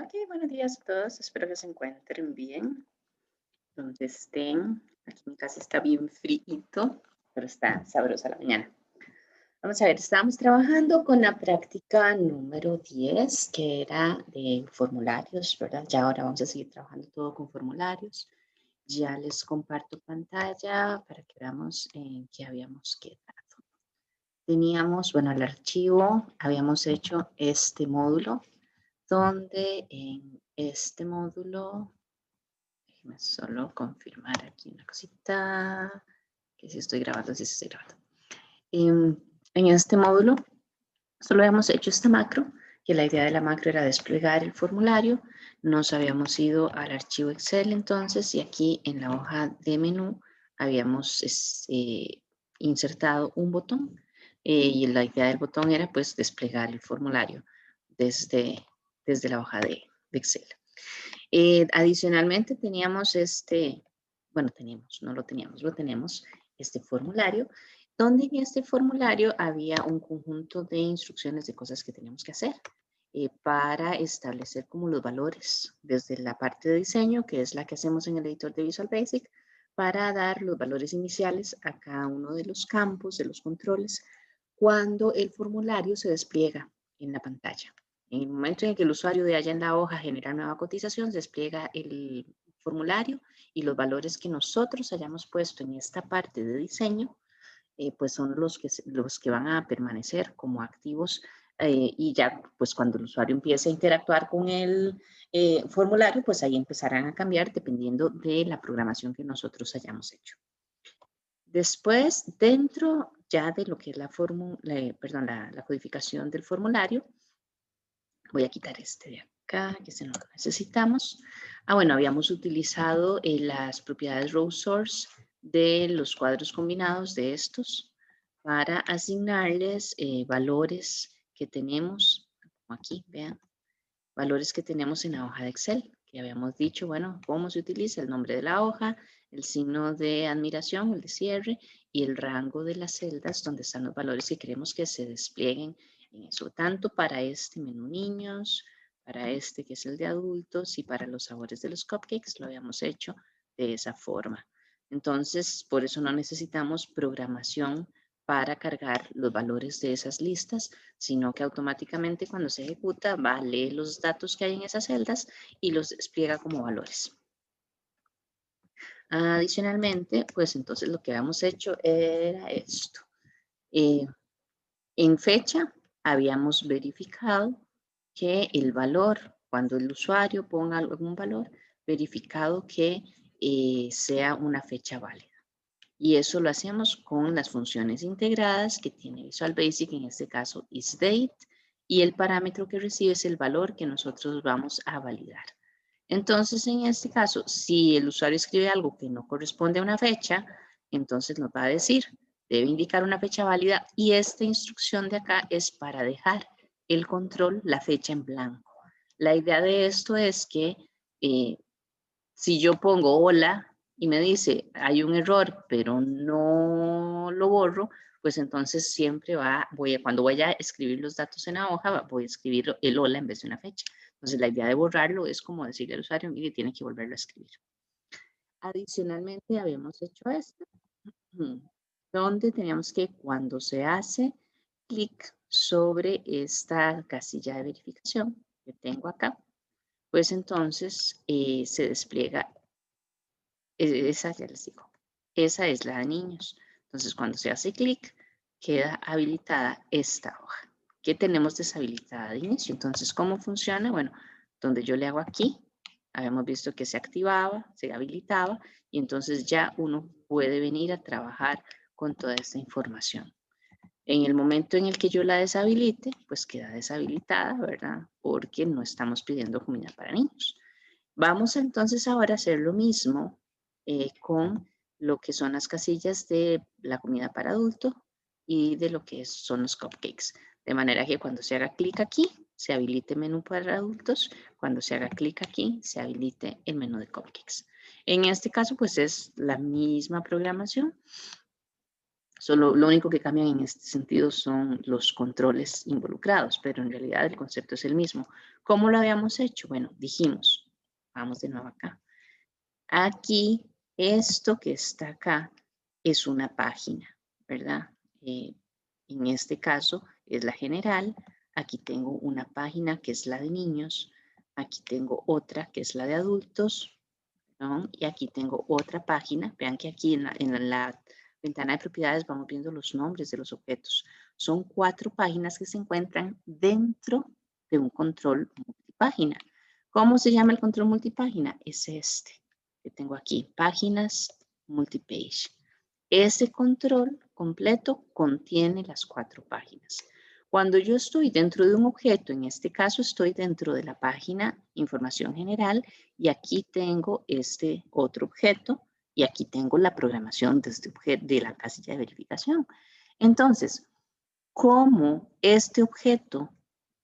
Ok, buenos días a todos. Espero que se encuentren bien donde estén. Aquí en mi casa está bien frío, pero está sabrosa la mañana. Vamos a ver, estábamos trabajando con la práctica número 10, que era de formularios, ¿verdad? Ya ahora vamos a seguir trabajando todo con formularios. Ya les comparto pantalla para que veamos en qué habíamos quedado. Teníamos, bueno, el archivo, habíamos hecho este módulo, donde en este módulo, déjeme solo confirmar aquí una cosita, que si estoy grabando, sí estoy grabando. En este módulo solo habíamos hecho esta macro, que la idea de la macro era desplegar el formulario. Nos habíamos ido al archivo Excel entonces y aquí en la hoja de menú habíamos insertado un botón y la idea del botón era pues desplegar el formulario desde la hoja de Excel. Adicionalmente teníamos lo tenemos, este formulario, donde en este formulario había un conjunto de instrucciones de cosas que teníamos que hacer para establecer como los valores desde la parte de diseño, que es la que hacemos en el editor de Visual Basic, para dar los valores iniciales a cada uno de los campos, de los controles, cuando el formulario se despliega en la pantalla. En el momento en que el usuario de allá en la hoja genera nueva cotización, se despliega el formulario y los valores que nosotros hayamos puesto en esta parte de diseño, pues son los que van a permanecer como activos y ya pues cuando el usuario empiece a interactuar con el formulario, pues ahí empezarán a cambiar dependiendo de la programación que nosotros hayamos hecho. Después, dentro ya de lo que es la codificación del formulario, voy a quitar este de acá, que se no lo necesitamos. Bueno, habíamos utilizado las propiedades row source de los cuadros combinados de estos para asignarles valores que tenemos, como aquí, vean, valores que tenemos en la hoja de Excel, que habíamos dicho, bueno, cómo se utiliza el nombre de la hoja, el signo de admiración, el de cierre y el rango de las celdas donde están los valores que queremos que se desplieguen en eso, tanto para este menú niños, para este que es el de adultos y para los sabores de los cupcakes, lo habíamos hecho de esa forma. Entonces, por eso no necesitamos programación para cargar los valores de esas listas, sino que automáticamente cuando se ejecuta va a leer los datos que hay en esas celdas y los despliega como valores. Adicionalmente, pues entonces lo que habíamos hecho era esto. En fecha habíamos verificado que el valor, cuando el usuario ponga algún valor, verificado que sea una fecha válida. Y eso lo hacemos con las funciones integradas que tiene Visual Basic, en este caso isDate, y el parámetro que recibe es el valor que nosotros vamos a validar. Entonces, en este caso, si el usuario escribe algo que no corresponde a una fecha, entonces nos va a decir, debe indicar una fecha válida y esta instrucción de acá es para dejar el control, la fecha en blanco. La idea de esto es que si yo pongo hola y me dice hay un error, pero no lo borro, pues entonces siempre cuando vaya a escribir los datos en la hoja, voy a escribir el hola en vez de una fecha. Entonces la idea de borrarlo es como decirle al usuario, mire, tiene que volverlo a escribir. Adicionalmente habíamos hecho esto, donde teníamos que cuando se hace clic sobre esta casilla de verificación que tengo acá, pues entonces se despliega esa ya les digo, esa es la de niños. Entonces, cuando se hace clic, queda habilitada esta hoja que tenemos deshabilitada de inicio. Entonces, ¿cómo funciona? Bueno, donde yo le hago aquí, habíamos visto que se activaba, se habilitaba y entonces ya uno puede venir a trabajar con toda esta información. En el momento en el que yo la deshabilite, pues queda deshabilitada, ¿verdad? Porque no estamos pidiendo comida para niños. Vamos entonces ahora a hacer lo mismo con lo que son las casillas de la comida para adulto y de lo que son los cupcakes. De manera que cuando se haga clic aquí, se habilite menú para adultos. Cuando se haga clic aquí, se habilite el menú de cupcakes. En este caso, pues es la misma programación. Solo lo único que cambian en este sentido son los controles involucrados, pero en realidad el concepto es el mismo. ¿Cómo lo habíamos hecho? Bueno, dijimos, vamos de nuevo acá. Aquí, esto que está acá es una página, ¿verdad? En este caso es la general. Aquí tengo una página que es la de niños. Aquí tengo otra que es la de adultos, ¿no? Y aquí tengo otra página. Vean que aquí en la ventana de propiedades vamos viendo los nombres de los objetos. Son 4 páginas que se encuentran dentro de un control multipágina. ¿Cómo se llama el control multipágina? Es este que tengo aquí, páginas multipage. Ese control completo contiene las 4 páginas. Cuando yo estoy dentro de un objeto, en este caso estoy dentro de la página información general y aquí tengo este otro objeto y aquí tengo la programación de este objeto, de la casilla de verificación. Entonces, ¿cómo este objeto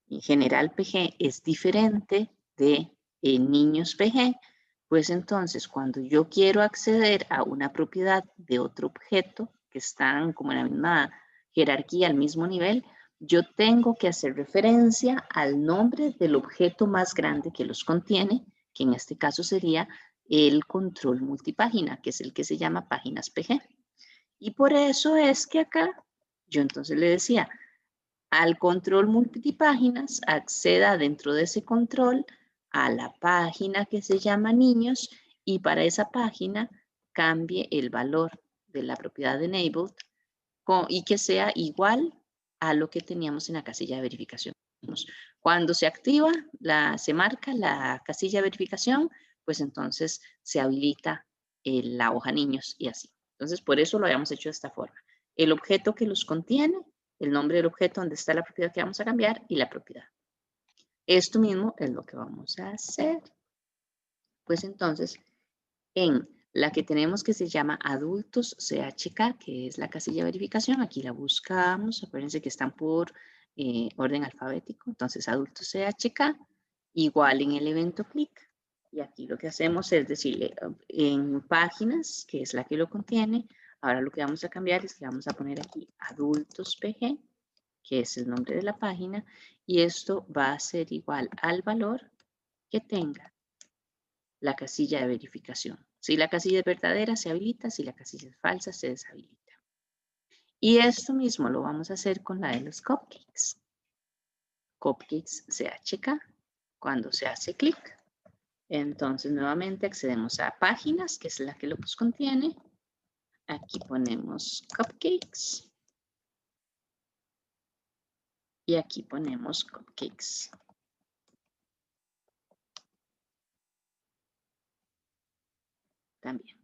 en general PG es diferente de niños PG? Pues entonces, cuando yo quiero acceder a una propiedad de otro objeto que están como en la misma jerarquía, al mismo nivel, yo tengo que hacer referencia al nombre del objeto más grande que los contiene, que en este caso sería el control multipágina, que es el que se llama páginas PG. Y por eso es que acá yo entonces le decía, al control multipáginas, acceda dentro de ese control a la página que se llama niños y para esa página cambie el valor de la propiedad de enabled y que sea igual a lo que teníamos en la casilla de verificación. Cuando se activa, se marca la casilla de verificación, pues entonces se habilita la hoja niños y así. Entonces, por eso lo habíamos hecho de esta forma. El objeto que los contiene, el nombre del objeto donde está la propiedad que vamos a cambiar y la propiedad. Esto mismo es lo que vamos a hacer. Pues entonces, en la que tenemos que se llama adultos CHK, que es la casilla de verificación, aquí la buscamos, acuérdense que están por orden alfabético, entonces adultos CHK, igual en el evento clic, y aquí lo que hacemos es decirle en páginas, que es la que lo contiene, ahora lo que vamos a cambiar es que vamos a poner aquí adultos PG, que es el nombre de la página, y esto va a ser igual al valor que tenga la casilla de verificación. Si la casilla es verdadera, se habilita. Si la casilla es falsa, se deshabilita. Y esto mismo lo vamos a hacer con la de los cupcakes. Cupcakes CHK. Cuando se hace clic, entonces nuevamente accedemos a páginas, que es la que los contiene. Aquí ponemos cupcakes. Y aquí ponemos cupcakes. También.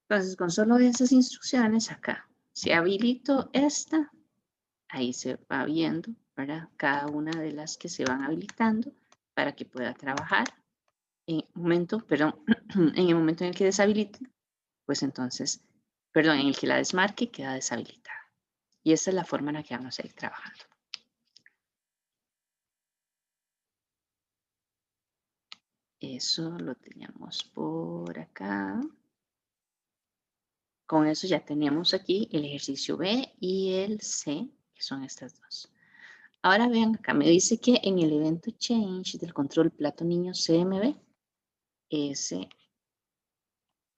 Entonces, con solo esas instrucciones acá, si habilito esta, ahí se va viendo, ¿verdad? Cada una de las que se van habilitando para que pueda trabajar. En el momento, perdón, en el momento en el que deshabilite, pues entonces, perdón, en el que la desmarque, queda deshabilitada. Y esa es la forma en la que vamos a ir trabajando. Eso lo teníamos por acá. Con eso ya tenemos aquí el ejercicio B y el C, que son estas dos. Ahora vean acá, me dice que en el evento change del control plato niño CMB, ese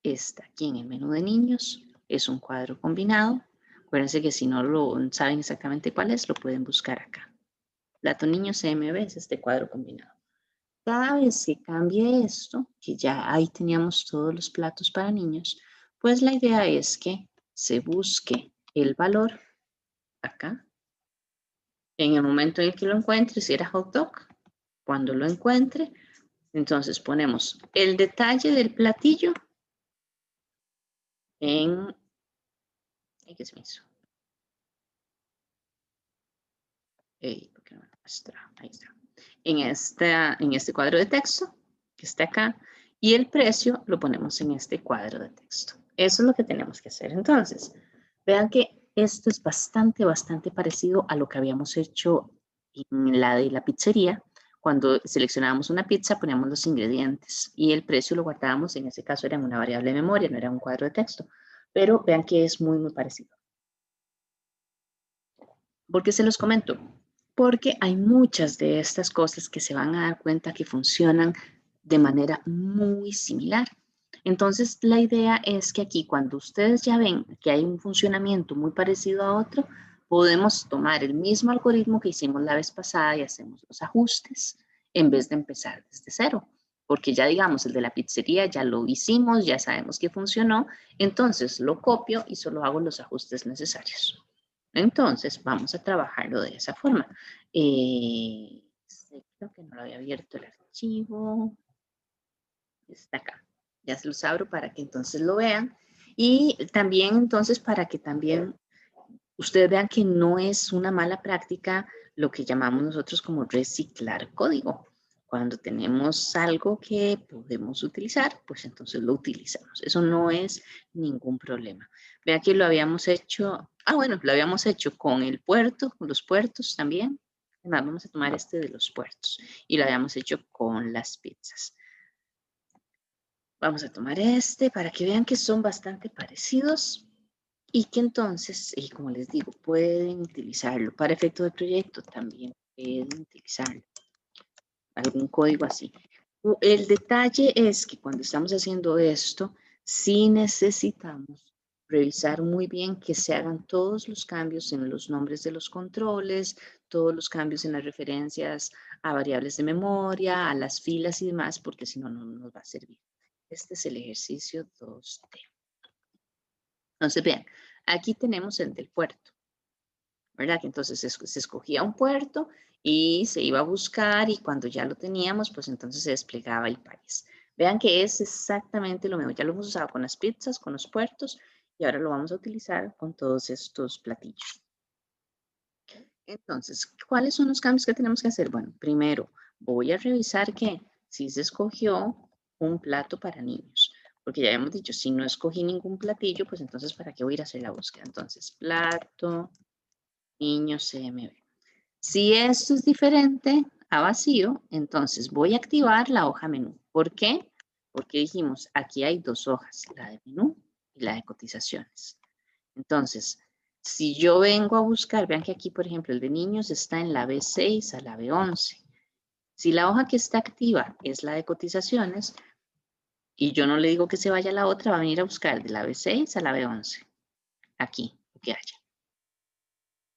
está aquí en el menú de niños, es un cuadro combinado. Acuérdense que si no lo saben exactamente cuál es, lo pueden buscar acá. Plato niño CMB es este cuadro combinado. Cada vez que cambie esto, que ya ahí teníamos todos los platos para niños, pues la idea es que se busque el valor acá. En el momento en el que lo encuentre, si era hot dog, cuando lo encuentre, entonces ponemos el detalle del platillo en... ¿Qué se me hizo? ¿Por qué no me muestra? Ahí está. En este cuadro de texto que está acá y el precio lo ponemos en este cuadro de texto. Eso es lo que tenemos que hacer. Entonces, vean que esto es bastante parecido a lo que habíamos hecho en la de la pizzería. Cuando seleccionábamos una pizza, poníamos los ingredientes y el precio lo guardábamos, en ese caso era en una variable de memoria, no era un cuadro de texto. pero vean que es muy, muy parecido. ¿Por qué se los comento? Porque hay muchas de estas cosas que se van a dar cuenta que funcionan de manera muy similar. Entonces, la idea es que aquí, cuando ustedes ya ven que hay un funcionamiento muy parecido a otro, podemos tomar el mismo algoritmo que hicimos la vez pasada y hacemos los ajustes en vez de empezar desde cero. Porque ya digamos, el de la pizzería ya lo hicimos, ya sabemos que funcionó, entonces lo copio y solo hago los ajustes necesarios. Entonces, vamos a trabajarlo de esa forma. Creo que no lo había abierto el archivo. Está acá. Ya se los abro para que entonces lo vean. Y también entonces para que también ustedes vean que no es una mala práctica lo que llamamos nosotros como reciclar código. Cuando tenemos algo que podemos utilizar, pues entonces lo utilizamos. Eso no es ningún problema. Vean que lo habíamos hecho, bueno, lo habíamos hecho con el puerto, con los puertos también. Además, vamos a tomar este de los puertos. Y lo habíamos hecho con las pizzas. Vamos a tomar este para que vean que son bastante parecidos y que entonces, como les digo, pueden utilizarlo para efecto de proyecto, también pueden utilizarlo, algún código así. El detalle es que cuando estamos haciendo esto, sí necesitamos revisar muy bien que se hagan todos los cambios en los nombres de los controles, todos los cambios en las referencias a variables de memoria, a las filas y demás, porque si no, no nos va a servir. Este es el ejercicio 2D. Entonces, vean, aquí tenemos el del puerto, ¿verdad? Entonces se escogía un puerto y se iba a buscar y cuando ya lo teníamos, pues entonces se desplegaba el país. Vean que es exactamente lo mismo. Ya lo hemos usado con las pizzas, con los puertos y ahora lo vamos a utilizar con todos estos platillos. Entonces, ¿cuáles son los cambios que tenemos que hacer? Bueno, primero voy a revisar que si se escogió un plato para niños, porque ya habíamos dicho, si no escogí ningún platillo, pues entonces, ¿para qué voy a ir a hacer la búsqueda? Entonces, plato, niños, CMB. Si esto es diferente a vacío, entonces voy a activar la hoja menú. ¿Por qué? Porque dijimos, aquí hay dos hojas, la de menú y la de cotizaciones. Entonces, si yo vengo a buscar, vean que aquí, por ejemplo, el de niños está en la B6 a la B11. Si la hoja que está activa es la de cotizaciones y yo no le digo que se vaya a la otra, va a venir a buscar de la B6 a la B11. Aquí, lo que haya.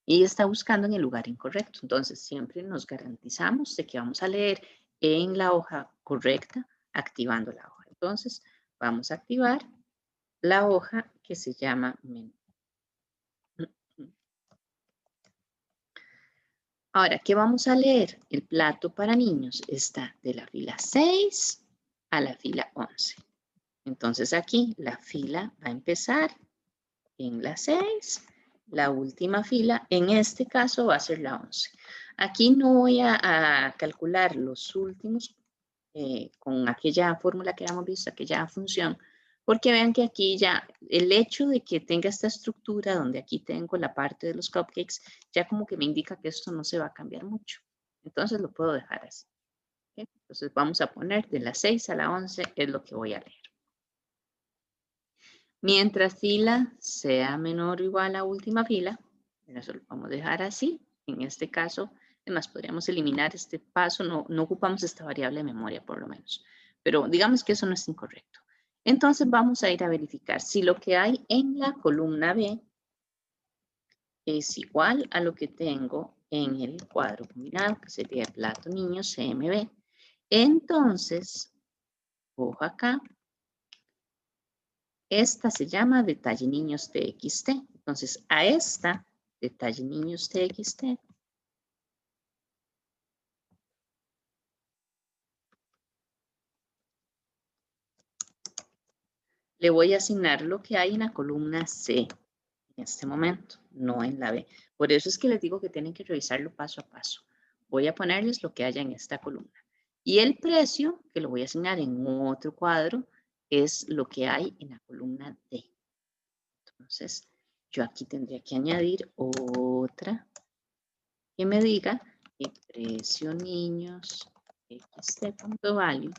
Y está buscando en el lugar incorrecto. Entonces, siempre nos garantizamos de que vamos a leer en la hoja correcta, activando la hoja. Entonces, vamos a activar la hoja que se llama menú. Ahora, ¿qué vamos a leer? El plato para niños está de la fila 6 a la fila 11. Entonces aquí la fila va a empezar en la 6, la última fila, en este caso va a ser la 11. Aquí no voy a calcular los últimos con aquella fórmula que habíamos visto, aquella función, porque vean que aquí ya el hecho de que tenga esta estructura donde aquí tengo la parte de los cupcakes, ya como que me indica que esto no se va a cambiar mucho. Entonces lo puedo dejar así. ¿Okay? Entonces vamos a poner de la 6 a la 11 es lo que voy a leer. Mientras fila sea menor o igual a última fila, eso lo vamos a dejar así. En este caso, además podríamos eliminar este paso, no ocupamos esta variable de memoria por lo menos. Pero digamos que eso no es incorrecto. Entonces vamos a ir a verificar si lo que hay en la columna B es igual a lo que tengo en el cuadro combinado, que sería el plato niño CMB. Entonces, ojo acá, esta se llama detalle niños TXT. Entonces, a esta detalle niños TXT le voy a asignar lo que hay en la columna C en este momento, no en la B. Por eso es que les digo que tienen que revisarlo paso a paso. Voy a ponerles lo que haya en esta columna. Y el precio, que lo voy a asignar en otro cuadro, es lo que hay en la columna D. Entonces, yo aquí tendría que añadir otra que me diga que precio niños xt.value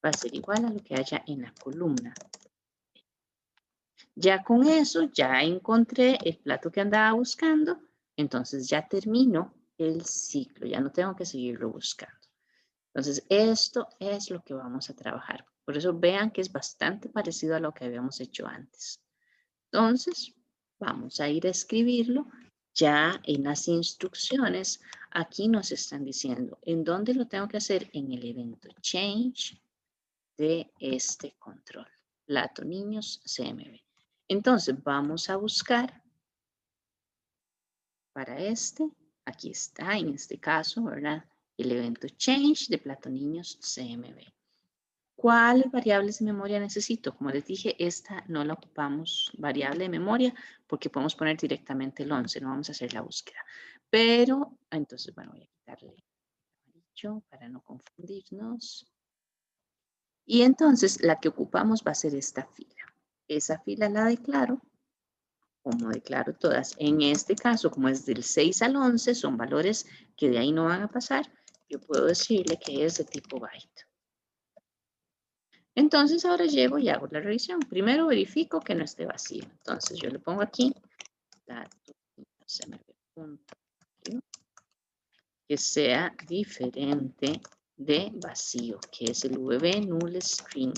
va a ser igual a lo que haya en la columna. Ya con eso, ya encontré el plato que andaba buscando, entonces ya termino el ciclo, ya no tengo que seguirlo buscando. Entonces, esto es lo que vamos a trabajar. Por eso vean que es bastante parecido a lo que habíamos hecho antes. Entonces, vamos a ir a escribirlo. Ya en las instrucciones, aquí nos están diciendo en dónde lo tengo que hacer, en el evento change de este control. Plato niños CMB. Entonces, vamos a buscar para este. Aquí está, en este caso, ¿verdad? El evento change de plato niños CMB. ¿Cuáles variables de memoria necesito? Como les dije, esta no la ocupamos variable de memoria porque podemos poner directamente el 11, no vamos a hacer la búsqueda. Pero, entonces, bueno, voy a quitarle amarillo para no confundirnos. Y entonces, la que ocupamos va a ser esta fila. Esa fila la declaro, como declaro todas. En este caso, como es del 6 al 11, son valores que de ahí no van a pasar. Yo puedo decirle que es de tipo byte. Entonces ahora llego y hago la revisión. Primero verifico que no esté vacío. Entonces yo le pongo aquí que sea diferente de vacío, que es el VB null string,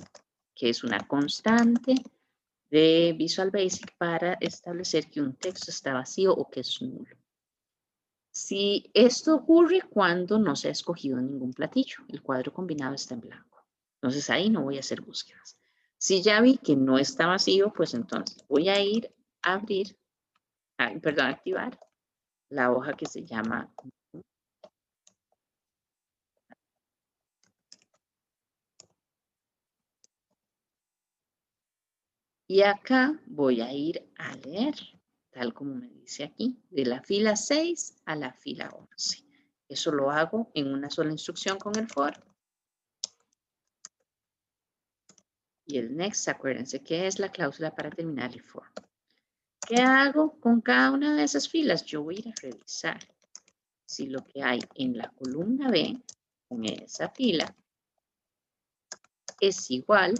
que es una constante de Visual Basic para establecer que un texto está vacío o que es nulo. Si esto ocurre cuando no se ha escogido ningún platillo, el cuadro combinado está en blanco. Entonces ahí no voy a hacer búsquedas. Si ya vi que no está vacío, pues entonces voy a ir a abrir, activar la hoja que se llama y acá voy a ir a leer, tal como me dice aquí, de la fila 6 a la fila 11. Eso lo hago en una sola instrucción con el for. Y el next, acuérdense que es la cláusula para terminar el for. ¿Qué hago con cada una de esas filas? Yo voy a ir a revisar si lo que hay en la columna B, con esa fila, es igual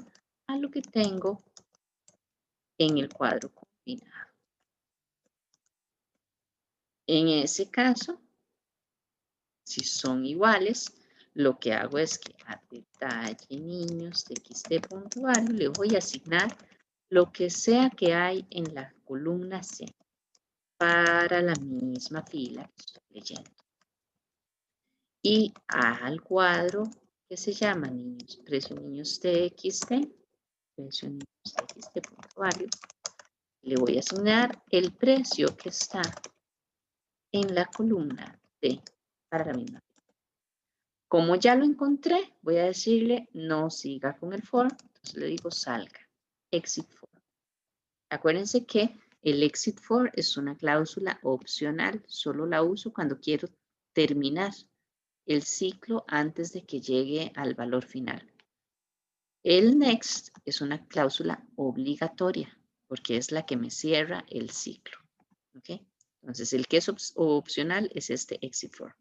a lo que tengo en el cuadro combinado. En ese caso, si son iguales, lo que hago es que a detalle niños de txt.value le voy a asignar lo que sea que hay en la columna C para la misma fila que estoy leyendo. Y al cuadro que se llama niños, precio niños txt, precio niños txt.value, le voy a asignar el precio que está en la columna D para la misma fila. Como ya lo encontré, voy a decirle no siga con el for, entonces le digo salga, exit for. Acuérdense que el exit for es una cláusula opcional, solo la uso cuando quiero terminar el ciclo antes de que llegue al valor final. El next es una cláusula obligatoria porque es la que me cierra el ciclo. ¿Okay? Entonces, el que es opcional es este exit for.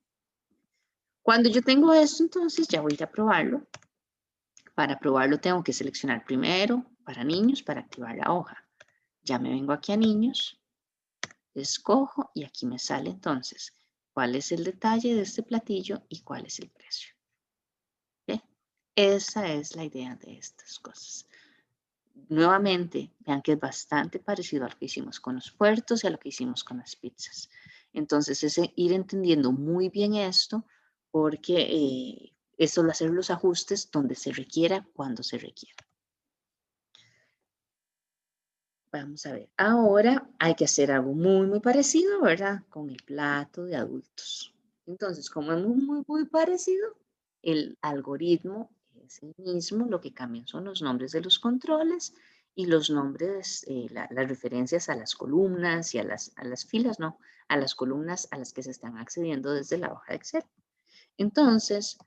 Cuando yo tengo esto, entonces ya voy a ir a probarlo. Para probarlo tengo que seleccionar primero para niños para activar la hoja. Ya me vengo aquí a niños, escojo y aquí me sale entonces cuál es el detalle de este platillo y cuál es el precio. ¿Okay? Esa es la idea de estas cosas. Nuevamente, vean que es bastante parecido a lo que hicimos con los puertos y a lo que hicimos con las pizzas. Entonces, es ir entendiendo muy bien esto porque eso es hacer los ajustes donde se requiera, cuando se requiera. Vamos a ver, ahora hay que hacer algo muy parecido, ¿verdad? Con el plato de adultos. Entonces, como es muy parecido, el algoritmo es el mismo, lo que cambian son los nombres de los controles y los nombres, las referencias a las columnas y a las filas, no, a las columnas a las que se están accediendo desde la hoja de Excel. Entonces,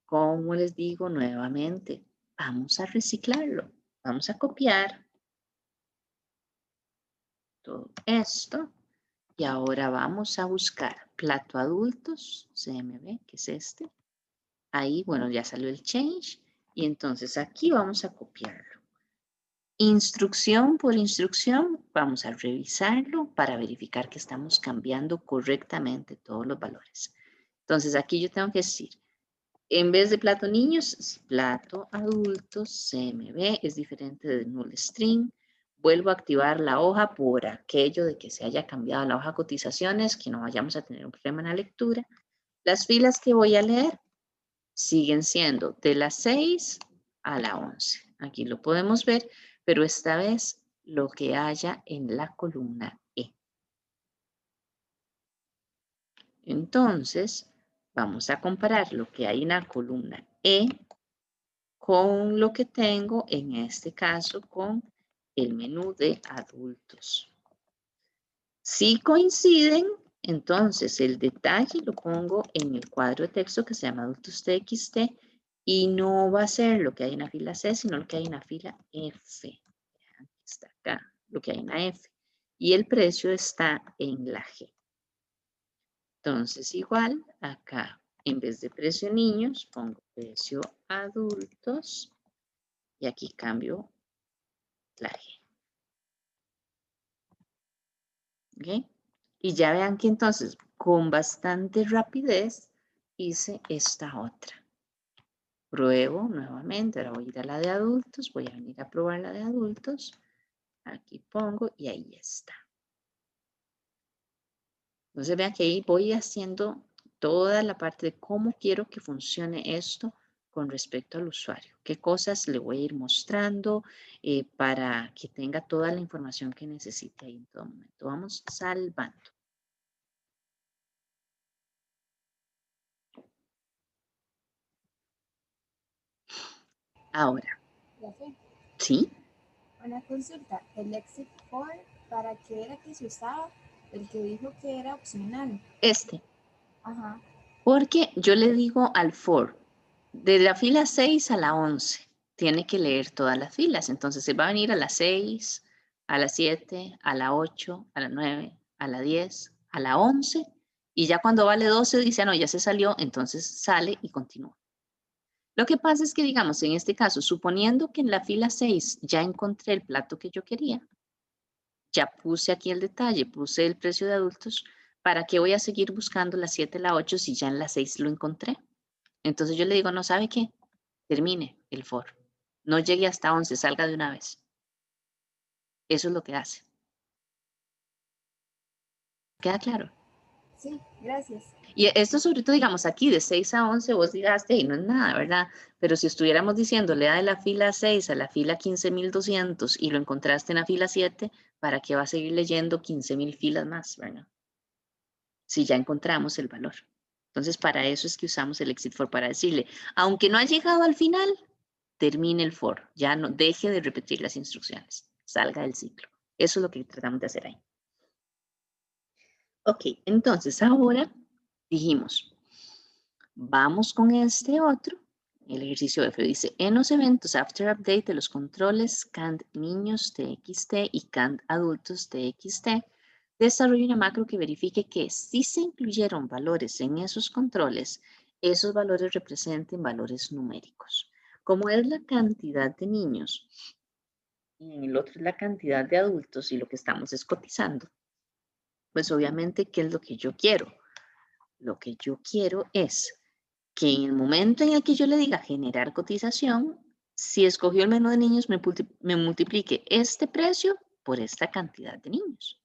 como les digo nuevamente, vamos a reciclarlo, vamos a copiar todo esto y ahora vamos a buscar plato adultos, CMB, que es este. Ahí, bueno, ya salió el change y entonces aquí vamos a copiarlo. Instrucción por instrucción, vamos a revisarlo para verificar que estamos cambiando correctamente todos los valores. Entonces, aquí yo tengo que decir, en vez de plato niños, plato adultos, CMB es diferente de null string. Vuelvo a activar la hoja por aquello de que se haya cambiado la hoja cotizaciones, que no vayamos a tener un problema en la lectura. Las filas que voy a leer siguen siendo de la 6 a la 11. Aquí lo podemos ver, pero esta vez lo que haya en la columna E. Entonces, vamos a comparar lo que hay en la columna E con lo que tengo en este caso con el menú de adultos. Si coinciden, entonces el detalle lo pongo en el cuadro de texto que se llama adultos TXT y no va a ser lo que hay en la fila C, sino lo que hay en la fila F. Está acá, lo que hay en la F. Y el precio está en la G. Entonces, igual, acá, en vez de precio niños, pongo precio adultos y aquí cambio la G. ¿Ok? Y ya vean que entonces, con bastante rapidez, hice esta otra. Pruebo nuevamente, ahora voy a ir a la de adultos, voy a venir a probar la de adultos. Aquí pongo y ahí está. Entonces vean que ahí voy haciendo toda la parte de cómo quiero que funcione esto con respecto al usuario. Qué cosas le voy a ir mostrando para que tenga toda la información que necesite ahí en todo momento. Vamos salvando. Ahora, ¿sí? Una consulta, el exit for, ¿para qué era que se usaba? El que dijo que era opcional. Este. Ajá. Porque yo le digo al for, de la fila 6 a la 11, tiene que leer todas las filas. Entonces, se va a venir a la 6, a la 7, a la 8, a la 9, a la 10, a la 11, y ya cuando vale 12 dice, no, ya se salió, entonces sale y continúa. Lo que pasa es que, digamos, en este caso, suponiendo que en la fila 6 ya encontré el plato que yo quería, ya puse aquí el detalle, puse el precio de adultos, ¿para qué voy a seguir buscando la 7, la 8 si ya en la 6 lo encontré? Entonces yo le digo, no, ¿sabe qué? Termine el for. No llegue hasta 11, salga de una vez. Eso es lo que hace. ¿Queda claro? Sí, gracias. Y esto sobre todo, digamos, aquí de 6 a 11, vos digaste, y no es nada, ¿verdad? Pero si estuviéramos diciendo, lea de la fila 6 a la fila 15.200 y lo encontraste en la fila 7, ¿para qué va a seguir leyendo 15.000 filas más, ¿verdad? Si ya encontramos el valor. Entonces, para eso es que usamos el exit for, para decirle, aunque no ha llegado al final, termine el for, ya no deje de repetir las instrucciones, salga del ciclo. Eso es lo que tratamos de hacer ahí. Ok, entonces ahora dijimos, vamos con este otro. El ejercicio F dice, en los eventos after update de los controles cand niños txt y cand adultos txt, desarrolle una macro que verifique que si se incluyeron valores en esos controles, esos valores representen valores numéricos. Como es la cantidad de niños y en el otro es la cantidad de adultos y lo que estamos es cotizando, pues obviamente, ¿qué es lo que yo quiero? Lo que yo quiero es que en el momento en el que yo le diga generar cotización, si escogió el menú de niños, me multiplique este precio por esta cantidad de niños.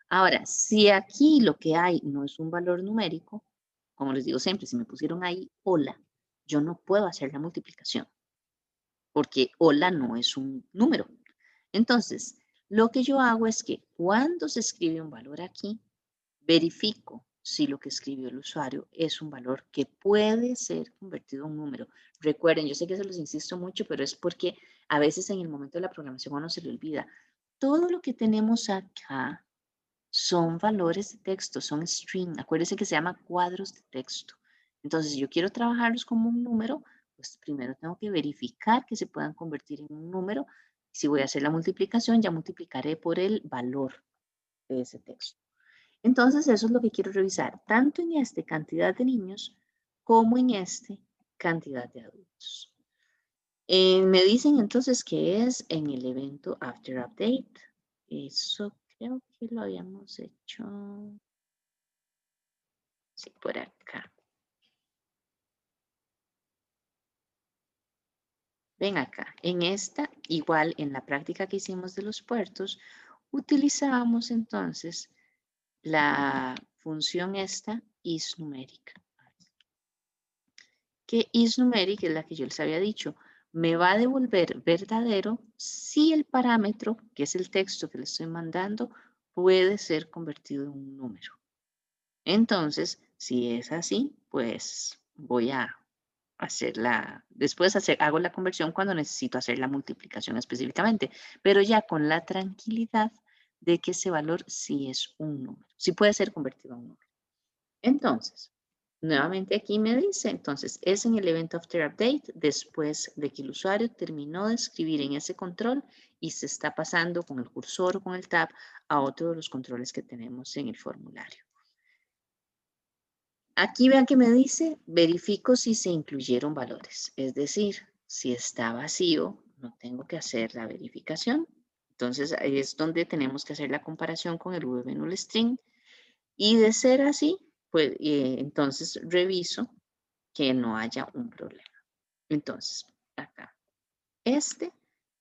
Ahora, si aquí lo que hay no es un valor numérico, como les digo siempre, si me pusieron ahí hola, yo no puedo hacer la multiplicación, porque hola no es un número. Entonces, lo que yo hago es que cuando se escribe un valor aquí, verifico si lo que escribió el usuario es un valor que puede ser convertido en un número. Recuerden, yo sé que se los insisto mucho, pero es porque a veces en el momento de la programación a uno se le olvida. Todo lo que tenemos acá son valores de texto, son string. Acuérdense que se llama cuadros de texto. Entonces, si yo quiero trabajarlos como un número, pues primero tengo que verificar que se puedan convertir en un número. Si voy a hacer la multiplicación, ya multiplicaré por el valor de ese texto. Entonces, eso es lo que quiero revisar, tanto en este cantidad de niños como en este cantidad de adultos. Me dicen entonces que es en el evento after update. Eso creo que lo habíamos hecho. Sí, por acá. Ven acá, en esta, igual en la práctica que hicimos de los puertos, utilizamos entonces la función esta isNumeric. Que isNumeric es la que yo les había dicho, me va a devolver verdadero si el parámetro, que es el texto que le estoy mandando, puede ser convertido en un número. Entonces, si es así, pues voy a después hago la conversión cuando necesito hacer la multiplicación específicamente, pero ya con la tranquilidad de que ese valor sí es un número, sí puede ser convertido a un número. Entonces, nuevamente aquí me dice, entonces, es en el evento after update, después de que el usuario terminó de escribir en ese control y se está pasando con el cursor o con el tab a otro de los controles que tenemos en el formulario. Aquí vean que me dice, verifico si se incluyeron valores. Es decir, si está vacío, no tengo que hacer la verificación. Entonces, ahí es donde tenemos que hacer la comparación con el VNullString. Y de ser así, pues entonces reviso que no haya un problema. Entonces, acá,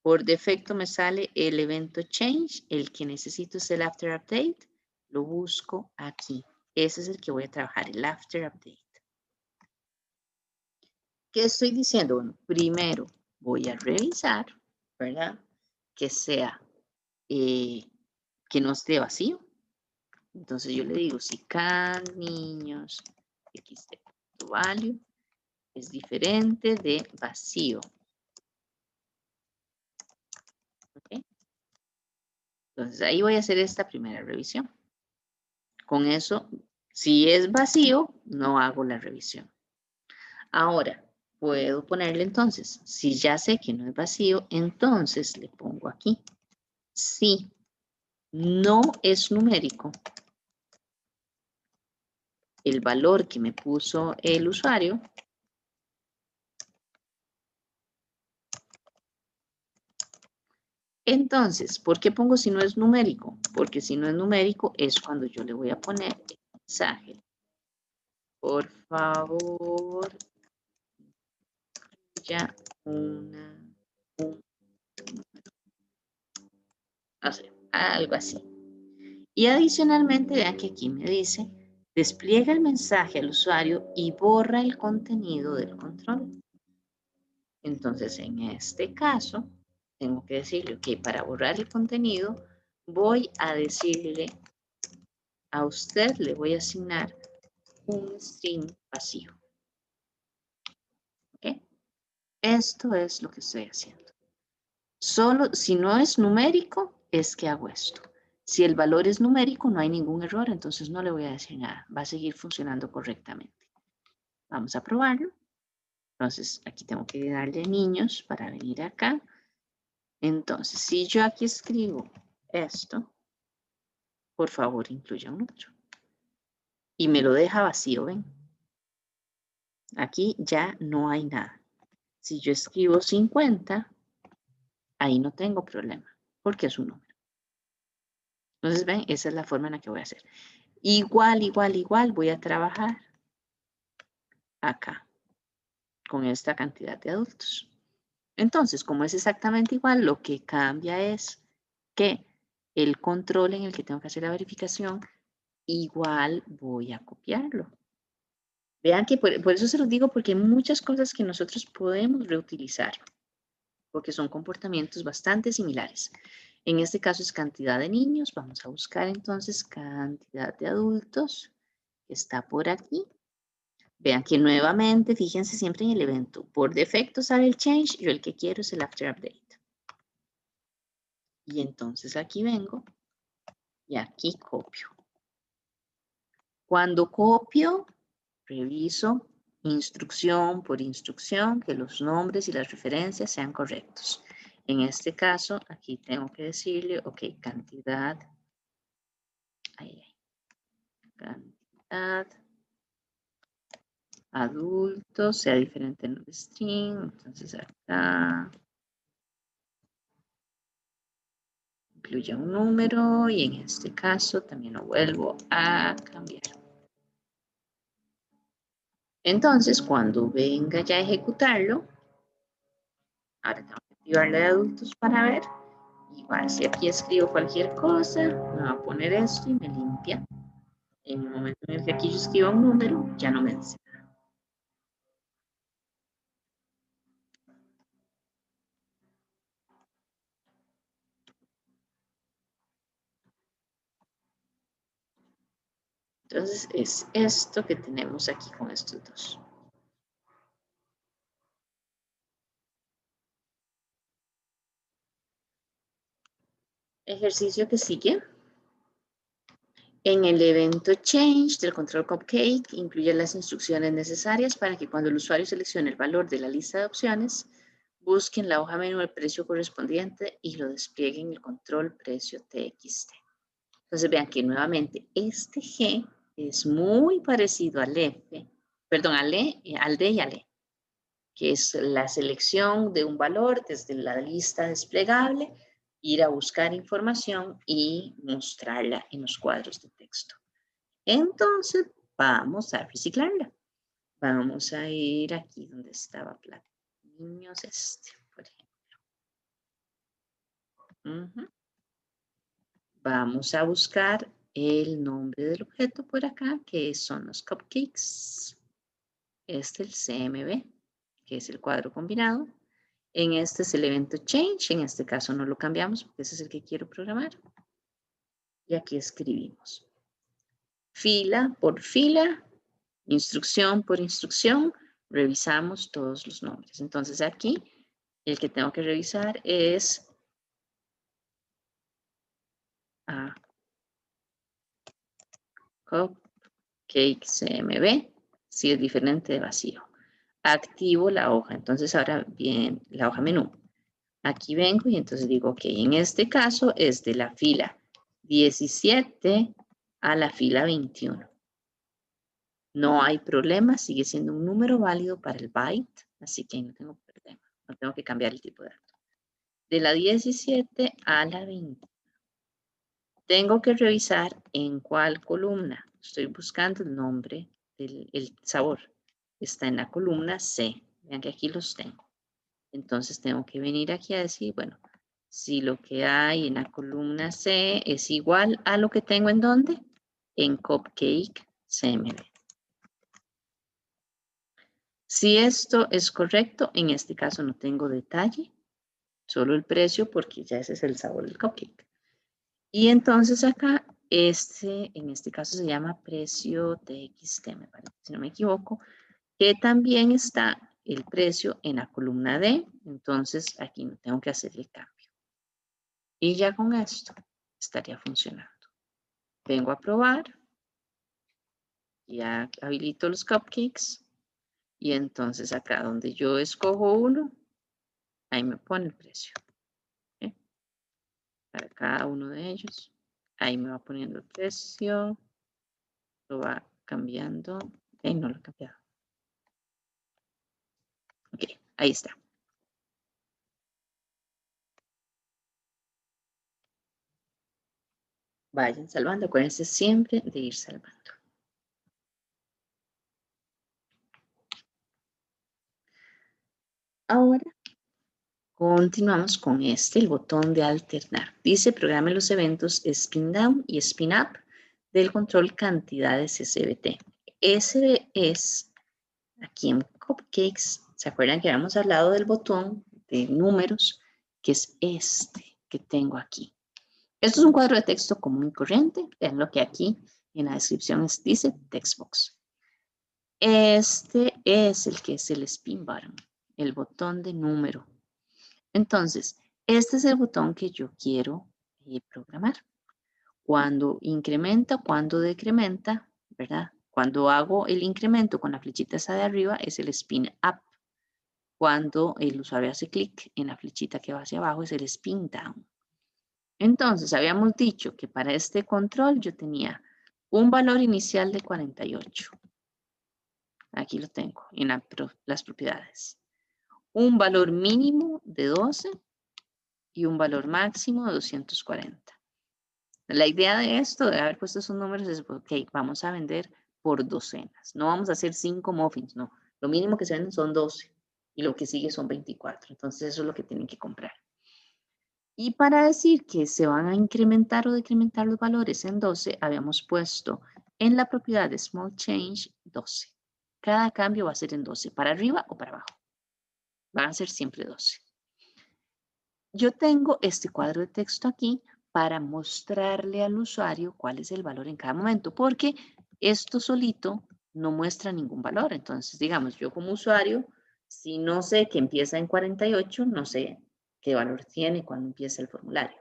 por defecto me sale el evento change, el que necesito es el after update, lo busco aquí. Ese es el que voy a trabajar, el after update. ¿Qué estoy diciendo? Bueno, primero voy a revisar, ¿verdad? Que sea, que no esté vacío. Entonces yo le digo, si can niños xd.value es diferente de vacío. ¿Okay? Entonces ahí voy a hacer esta primera revisión. Con eso, si es vacío, no hago la revisión. Ahora, puedo ponerle entonces, si ya sé que no es vacío, entonces le pongo aquí. Si no es numérico el valor que me puso el usuario, entonces, ¿por qué pongo si no es numérico? Porque si no es numérico es cuando yo le voy a poner el mensaje. Por favor, ya un número. O sea, algo así. Y adicionalmente, vean que aquí me dice, despliega el mensaje al usuario y borra el contenido del control. Entonces, en este caso, tengo que decirle, ok, para borrar el contenido, voy a decirle a usted, le voy a asignar un string vacío. ¿Ok? Esto es lo que estoy haciendo. Solo si no es numérico, es que hago esto. Si el valor es numérico, no hay ningún error, entonces no le voy a decir nada. Va a seguir funcionando correctamente. Vamos a probarlo. Entonces, aquí tengo que darle niños para venir acá. Entonces, si yo aquí escribo esto, por favor, incluya un número. Y me lo deja vacío, ¿ven? Aquí ya no hay nada. Si yo escribo 50, ahí no tengo problema, porque es un número. Entonces, ven, esa es la forma en la que voy a hacer. Igual, voy a trabajar acá, con esta cantidad de adultos. Entonces, como es exactamente igual, lo que cambia es que el control en el que tengo que hacer la verificación, igual voy a copiarlo. Vean que por eso se los digo, porque hay muchas cosas que nosotros podemos reutilizar, porque son comportamientos bastante similares. En este caso es cantidad de niños. Vamos a buscar entonces cantidad de adultos, que está por aquí. Vean que nuevamente, fíjense siempre en el evento. Por defecto sale el change, yo el que quiero es el after update. Y entonces aquí vengo y aquí copio. Cuando copio, reviso instrucción por instrucción que los nombres y las referencias sean correctos. En este caso, aquí tengo que decirle, ok, cantidad, cantidad adulto sea diferente en el string. Entonces acá incluye un número y en este caso también lo vuelvo a cambiar. Entonces cuando venga ya a ejecutarlo, ahora tengo que activarle de adultos para ver. Igual si aquí escribo cualquier cosa, me va a poner esto y me limpia. En el momento en el que aquí yo escriba un número, ya no me dice nada. Entonces es esto que tenemos aquí con estos dos. Ejercicio que sigue. En el evento Change del control Cupcake, incluye las instrucciones necesarias para que cuando el usuario seleccione el valor de la lista de opciones, busquen la hoja menú del precio correspondiente y lo desplieguen en el control precio TXT. Entonces vean que nuevamente este G es muy parecido al F, perdón, al D y al E, que es la selección de un valor desde la lista desplegable, ir a buscar información y mostrarla en los cuadros de texto. Entonces, vamos a reciclarla. Vamos a ir aquí donde estaba Niños por ejemplo. Vamos a buscar el nombre del objeto por acá, que son los cupcakes. Este es el CMB, que es el cuadro combinado. En este es el evento change, en este caso no lo cambiamos porque ese es el que quiero programar. Y aquí escribimos fila por fila, instrucción por instrucción, revisamos todos los nombres. Entonces aquí el que tengo que revisar es Cupcake CMB, si es diferente de vacío. Activo la hoja, entonces ahora bien, la hoja menú. Aquí vengo y entonces digo, ok, en este caso es de la fila 17 a la fila 21. No hay problema, sigue siendo un número válido para el byte, así que no tengo problema, no tengo que cambiar el tipo de dato. De la 17 a la 20. Tengo que revisar en cuál columna. Estoy buscando el nombre del sabor. Está en la columna C. Vean que aquí los tengo. Entonces tengo que venir aquí a decir, bueno, si lo que hay en la columna C es igual a lo que tengo en ¿dónde? En Cupcake CMB. Si esto es correcto, en este caso no tengo detalle, solo el precio porque ya ese es el sabor del cupcake. Y entonces acá, en este caso se llama precio TXT, me parece, si no me equivoco, que también está el precio en la columna D, entonces aquí no tengo que hacer el cambio. Y ya con esto estaría funcionando. Vengo a probar, ya habilito los cupcakes y entonces acá donde yo escojo uno, ahí me pone el precio. ¿Okay? Para cada uno de ellos, ahí me va poniendo el precio, lo va cambiando. Ok, no lo he cambiado. Ok, ahí está. Vayan salvando, acuérdense siempre de ir salvando. Ahora continuamos con el botón de alternar. Dice programe los eventos spin down y spin up del control cantidades SBT. Ese es aquí en Cupcakes. ¿Se acuerdan que habíamos hablado del botón de números? Que es este que tengo aquí. Esto es un cuadro de texto común y corriente. Vean lo que aquí en la descripción dice textbox. Este es el que es el spin button, el botón de número. Entonces, este es el botón que yo quiero programar. Cuando incrementa, cuando decrementa, ¿verdad? Cuando hago el incremento con la flechita esa de arriba es el spin up. Cuando el usuario hace clic en la flechita que va hacia abajo es el spin down. Entonces, habíamos dicho que para este control yo tenía un valor inicial de 48. Aquí lo tengo en las propiedades. Un valor mínimo de 12 y un valor máximo de 240. La idea de esto, de haber puesto esos números, es, ok, vamos a vender por docenas. No vamos a hacer 5 muffins, no. Lo mínimo que se venden son 12 y lo que sigue son 24. Entonces eso es lo que tienen que comprar. Y para decir que se van a incrementar o decrementar los valores en 12, habíamos puesto en la propiedad de Small Change 12. Cada cambio va a ser en 12, para arriba o para abajo. Van a ser siempre 12. Yo tengo este cuadro de texto aquí para mostrarle al usuario cuál es el valor en cada momento, porque esto solito no muestra ningún valor. Entonces, digamos, yo como usuario, si no sé que empieza en 48, no sé qué valor tiene cuando empieza el formulario.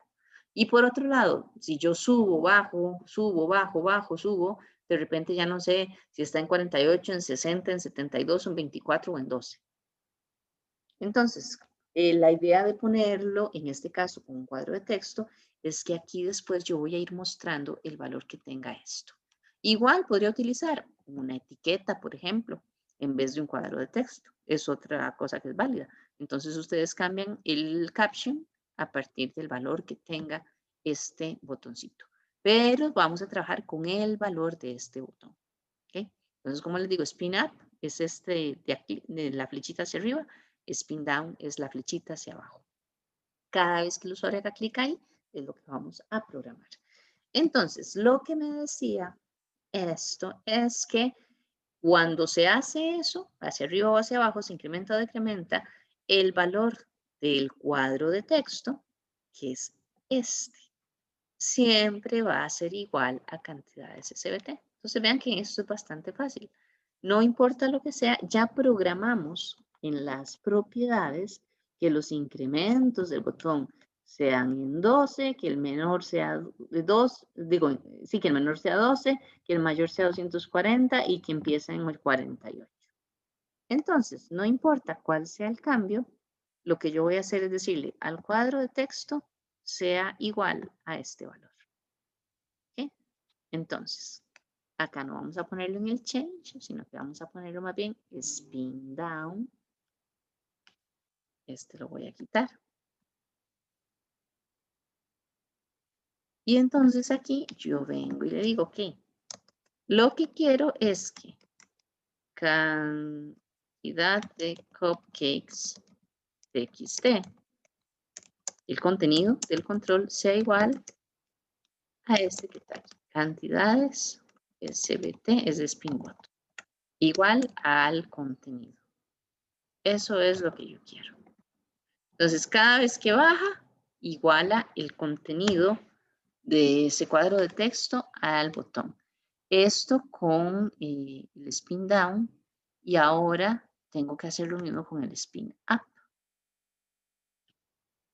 Y por otro lado, si yo subo, bajo, subo, de repente ya no sé si está en 48, en 60, en 72, en 24 o en 12. Entonces, la idea de ponerlo, en este caso, con un cuadro de texto, es que aquí después yo voy a ir mostrando el valor que tenga esto. Igual podría utilizar una etiqueta, por ejemplo, en vez de un cuadro de texto. Es otra cosa que es válida. Entonces, ustedes cambian el caption a partir del valor que tenga este botoncito. Pero vamos a trabajar con el valor de este botón. ¿Okay? Entonces, como les digo, spin up es este de aquí, de la flechita hacia arriba. Spin down es la flechita hacia abajo. Cada vez que el usuario haga clic ahí, es lo que vamos a programar. Entonces, lo que me decía esto es que cuando se hace eso, hacia arriba o hacia abajo, se incrementa o decrementa el valor del cuadro de texto, que es este. Siempre va a ser igual a cantidades SBT. Entonces, vean que esto es bastante fácil. No importa lo que sea, ya programamos en las propiedades que los incrementos del botón sean en 12, que el menor sea de 2, digo, sí, que el menor sea 12, que el mayor sea 240 y que empiece en el 48. Entonces, no importa cuál sea el cambio, lo que yo voy a hacer es decirle al cuadro de texto sea igual a este valor. ¿Okay? Entonces, acá no vamos a ponerlo en el change, sino que vamos a ponerlo más bien spin down. Este lo voy a quitar. Y entonces aquí yo vengo y le digo, ok, lo que quiero es que cantidad de cupcakes TXT, el contenido del control sea igual a este que está aquí. Cantidades SBT es de spin bottom, igual al contenido. Eso es lo que yo quiero. Entonces, cada vez que baja, iguala el contenido de ese cuadro de texto al botón. Esto con el spin down y ahora tengo que hacer lo mismo con el spin up.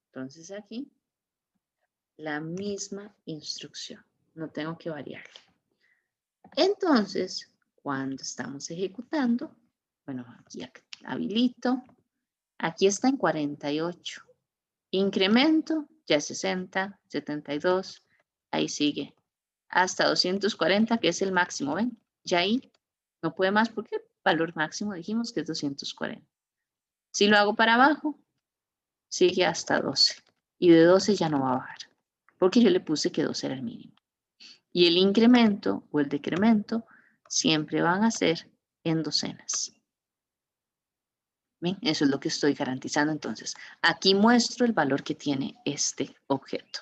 Entonces aquí, la misma instrucción. No tengo que variar. Entonces, cuando estamos ejecutando, bueno, aquí habilito. Aquí está en 48. Incremento, ya 60, 72, ahí sigue. Hasta 240, que es el máximo, ¿ven? Ya ahí no puede más porque el valor máximo dijimos que es 240. Si lo hago para abajo, sigue hasta 12. Y de 12 ya no va a bajar, porque yo le puse que 12 era el mínimo. Y el incremento o el decremento siempre van a ser en docenas. ¿Ven? Eso es lo que estoy garantizando entonces. Aquí muestro el valor que tiene este objeto.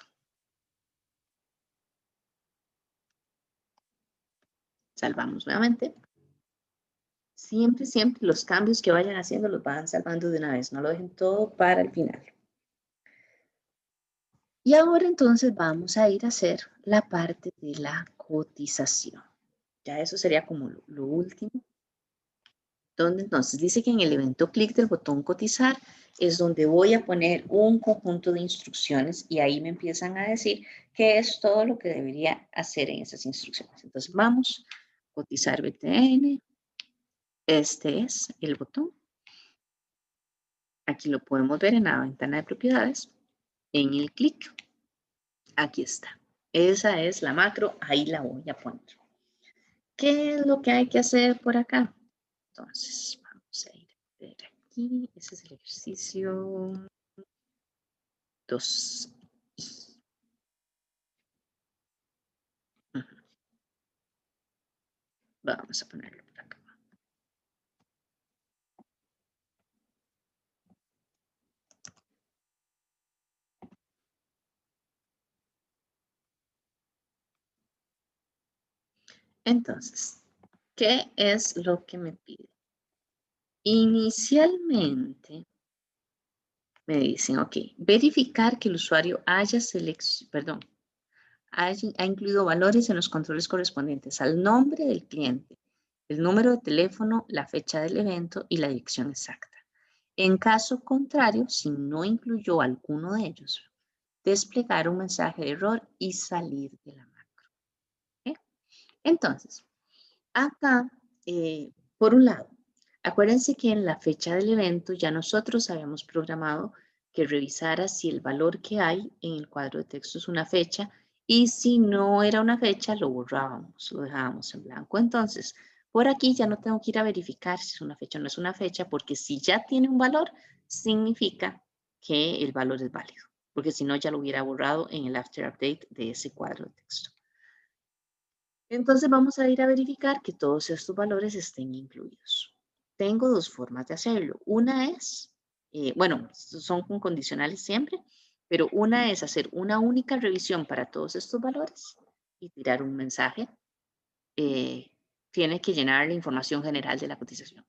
Salvamos nuevamente. Siempre, siempre los cambios que vayan haciendo los van salvando de una vez. No lo dejen todo para el final. Y ahora entonces vamos a ir a hacer la parte de la cotización. Ya eso sería como lo último. Donde entonces dice que en el evento clic del botón cotizar es donde voy a poner un conjunto de instrucciones y ahí me empiezan a decir qué es todo lo que debería hacer en esas instrucciones. Entonces vamos, cotizar BTN. Este es el botón. Aquí lo podemos ver en la ventana de propiedades. En el clic, aquí está. Esa es la macro, ahí la voy a poner. ¿Qué es lo que hay que hacer por acá? Entonces, vamos a ir a ver aquí. Ese es el ejercicio 2. Vamos a ponerlo por acá. Entonces, ¿qué es lo que me pide? Inicialmente me dicen, ok, verificar que el usuario ha incluido valores en los controles correspondientes al nombre del cliente, el número de teléfono, la fecha del evento y la dirección exacta. En caso contrario, si no incluyó alguno de ellos, desplegar un mensaje de error y salir de la macro. ¿Okay? Entonces, acá, por un lado, acuérdense que en la fecha del evento ya nosotros habíamos programado que revisara si el valor que hay en el cuadro de texto es una fecha y si no era una fecha lo borrábamos, lo dejábamos en blanco. Entonces, por aquí ya no tengo que ir a verificar si es una fecha o no es una fecha porque si ya tiene un valor, significa que el valor es válido, porque si no ya lo hubiera borrado en el after update de ese cuadro de texto. Entonces vamos a ir a verificar que todos estos valores estén incluidos. Tengo dos formas de hacerlo. Una es, bueno, son con condicionales siempre, pero una es hacer una única revisión para todos estos valores y tirar un mensaje. Tiene que llenar la información general de la cotización.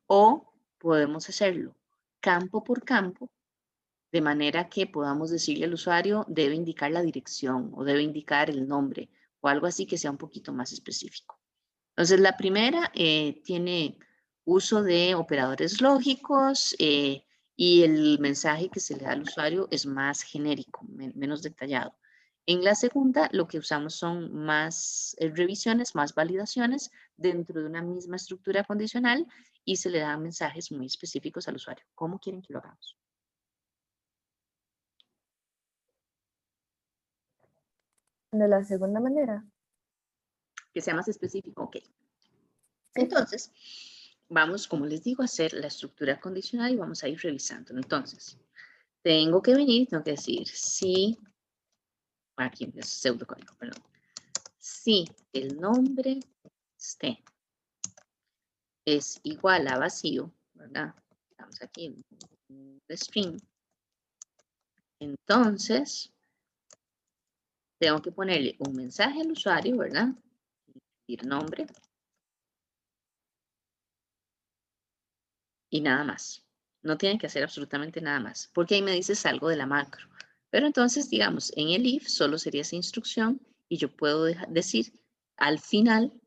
O podemos hacerlo campo por campo, de manera que podamos decirle al usuario, debe indicar la dirección o debe indicar el nombre o algo así que sea un poquito más específico. Entonces, la primera tiene uso de operadores lógicos y el mensaje que se le da al usuario es más genérico, menos detallado. En la segunda, lo que usamos son más revisiones, más validaciones dentro de una misma estructura condicional y se le dan mensajes muy específicos al usuario. ¿Cómo quieren que lo hagamos? De la segunda manera. Que sea más específico, ok. Sí. Entonces, vamos, como les digo, a hacer la estructura condicional y vamos a ir revisando. Entonces, tengo que venir, tengo que decir si, aquí es pseudocódigo, perdón. Si el nombre este es igual a vacío, ¿verdad? Estamos aquí en el string. Entonces, tengo que ponerle un mensaje al usuario, ¿verdad? Decir nombre. Y nada más. No tienen que hacer absolutamente nada más, porque ahí me dices algo de la macro. Pero entonces, digamos, en el if solo sería esa instrucción y yo puedo decir, al final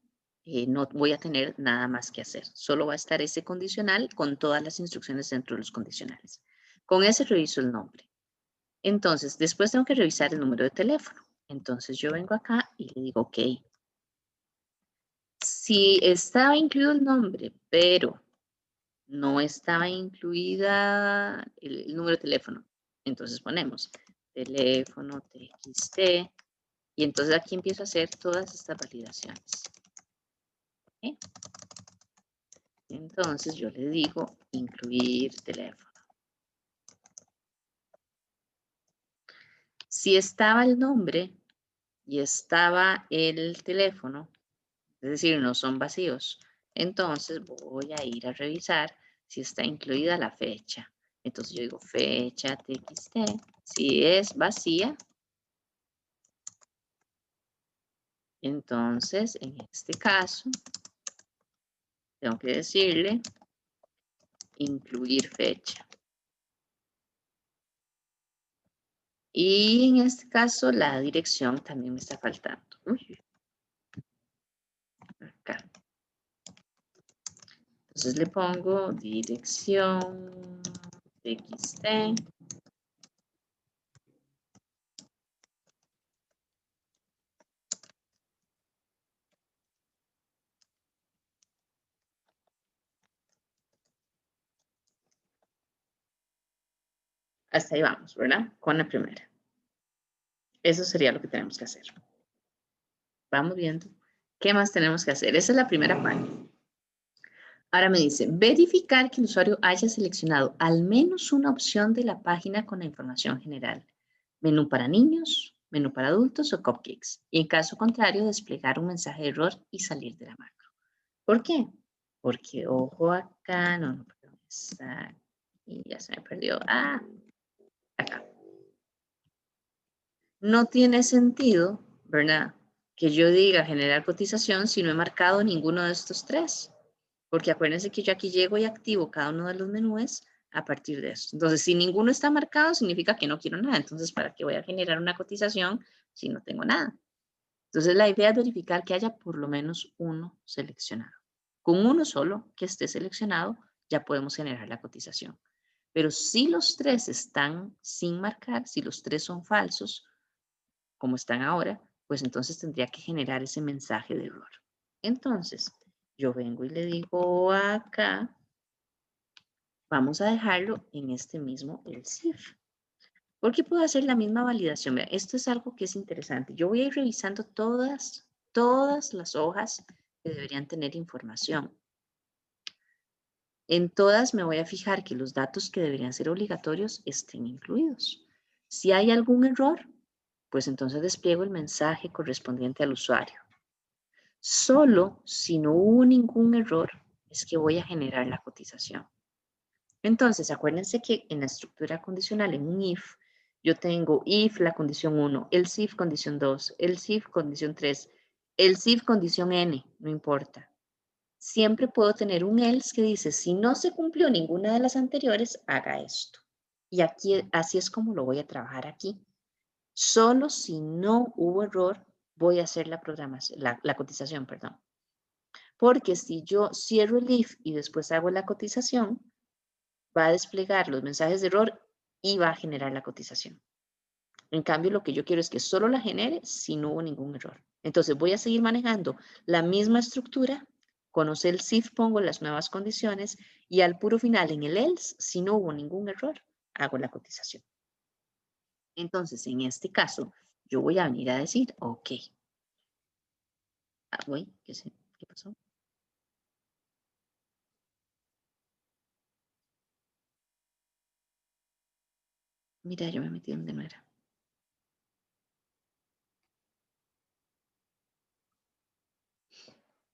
no voy a tener nada más que hacer. Solo va a estar ese condicional con todas las instrucciones dentro de los condicionales. Con ese reviso el nombre. Entonces, después tengo que revisar el número de teléfono. Entonces, yo vengo acá y le digo, ok. Si estaba incluido el nombre, pero no estaba incluida el número de teléfono. Entonces ponemos teléfono, TXT, y entonces aquí empiezo a hacer todas estas validaciones. ¿Okay? Entonces yo le digo incluir teléfono. Si estaba el nombre y estaba el teléfono, es decir, no son vacíos, entonces voy a ir a revisar si está incluida la fecha. Entonces yo digo fecha TXT, si es vacía, entonces en este caso tengo que decirle incluir fecha. Y en este caso la dirección también me está faltando. Uy. Acá. Entonces le pongo dirección TXT. Hasta ahí vamos, ¿verdad? Con la primera. Eso sería lo que tenemos que hacer. Vamos viendo. ¿Qué más tenemos que hacer? Esa es la primera parte. Ahora me dice, verificar que el usuario haya seleccionado al menos una opción de la página con la información general. Menú para niños, menú para adultos o cupcakes. Y en caso contrario, desplegar un mensaje de error y salir de la macro. ¿Por qué? Porque, ojo acá, no, perdón, y ya se me perdió. Acá. No tiene sentido, ¿verdad? Que yo diga generar cotización si no he marcado ninguno de estos tres. Porque acuérdense que yo aquí llego y activo cada uno de los menús a partir de eso. Entonces, si ninguno está marcado, significa que no quiero nada. Entonces, ¿para qué voy a generar una cotización si no tengo nada? Entonces, la idea es verificar que haya por lo menos uno seleccionado. Con uno solo que esté seleccionado, ya podemos generar la cotización. Pero si los tres están sin marcar, si los tres son falsos, como están ahora, pues entonces tendría que generar ese mensaje de error. Entonces, yo vengo y le digo acá, vamos a dejarlo en este mismo else if. Porque puedo hacer la misma validación. Vean, esto es algo que es interesante. Yo voy a ir revisando todas las hojas que deberían tener información. En todas me voy a fijar que los datos que deberían ser obligatorios estén incluidos. Si hay algún error, pues entonces despliego el mensaje correspondiente al usuario. Solo si no hubo ningún error es que voy a generar la cotización. Entonces, acuérdense que en la estructura condicional, en un if, yo tengo if la condición 1, else if condición 2, else if condición 3, else if condición n, no importa. Siempre puedo tener un else que dice, si no se cumplió ninguna de las anteriores, haga esto. Y aquí, así es como lo voy a trabajar aquí. Solo si no hubo error, voy a hacer la programación, la cotización, perdón. Porque si yo cierro el if y después hago la cotización, va a desplegar los mensajes de error y va a generar la cotización. En cambio, lo que yo quiero es que solo la genere si no hubo ningún error. Entonces, voy a seguir manejando la misma estructura. Conocer el if, pongo las nuevas condiciones y al puro final, en el else, si no hubo ningún error, hago la cotización. Entonces, en este caso, yo voy a venir a decir, ok. ¿Qué pasó? Mira, yo me metí donde no era.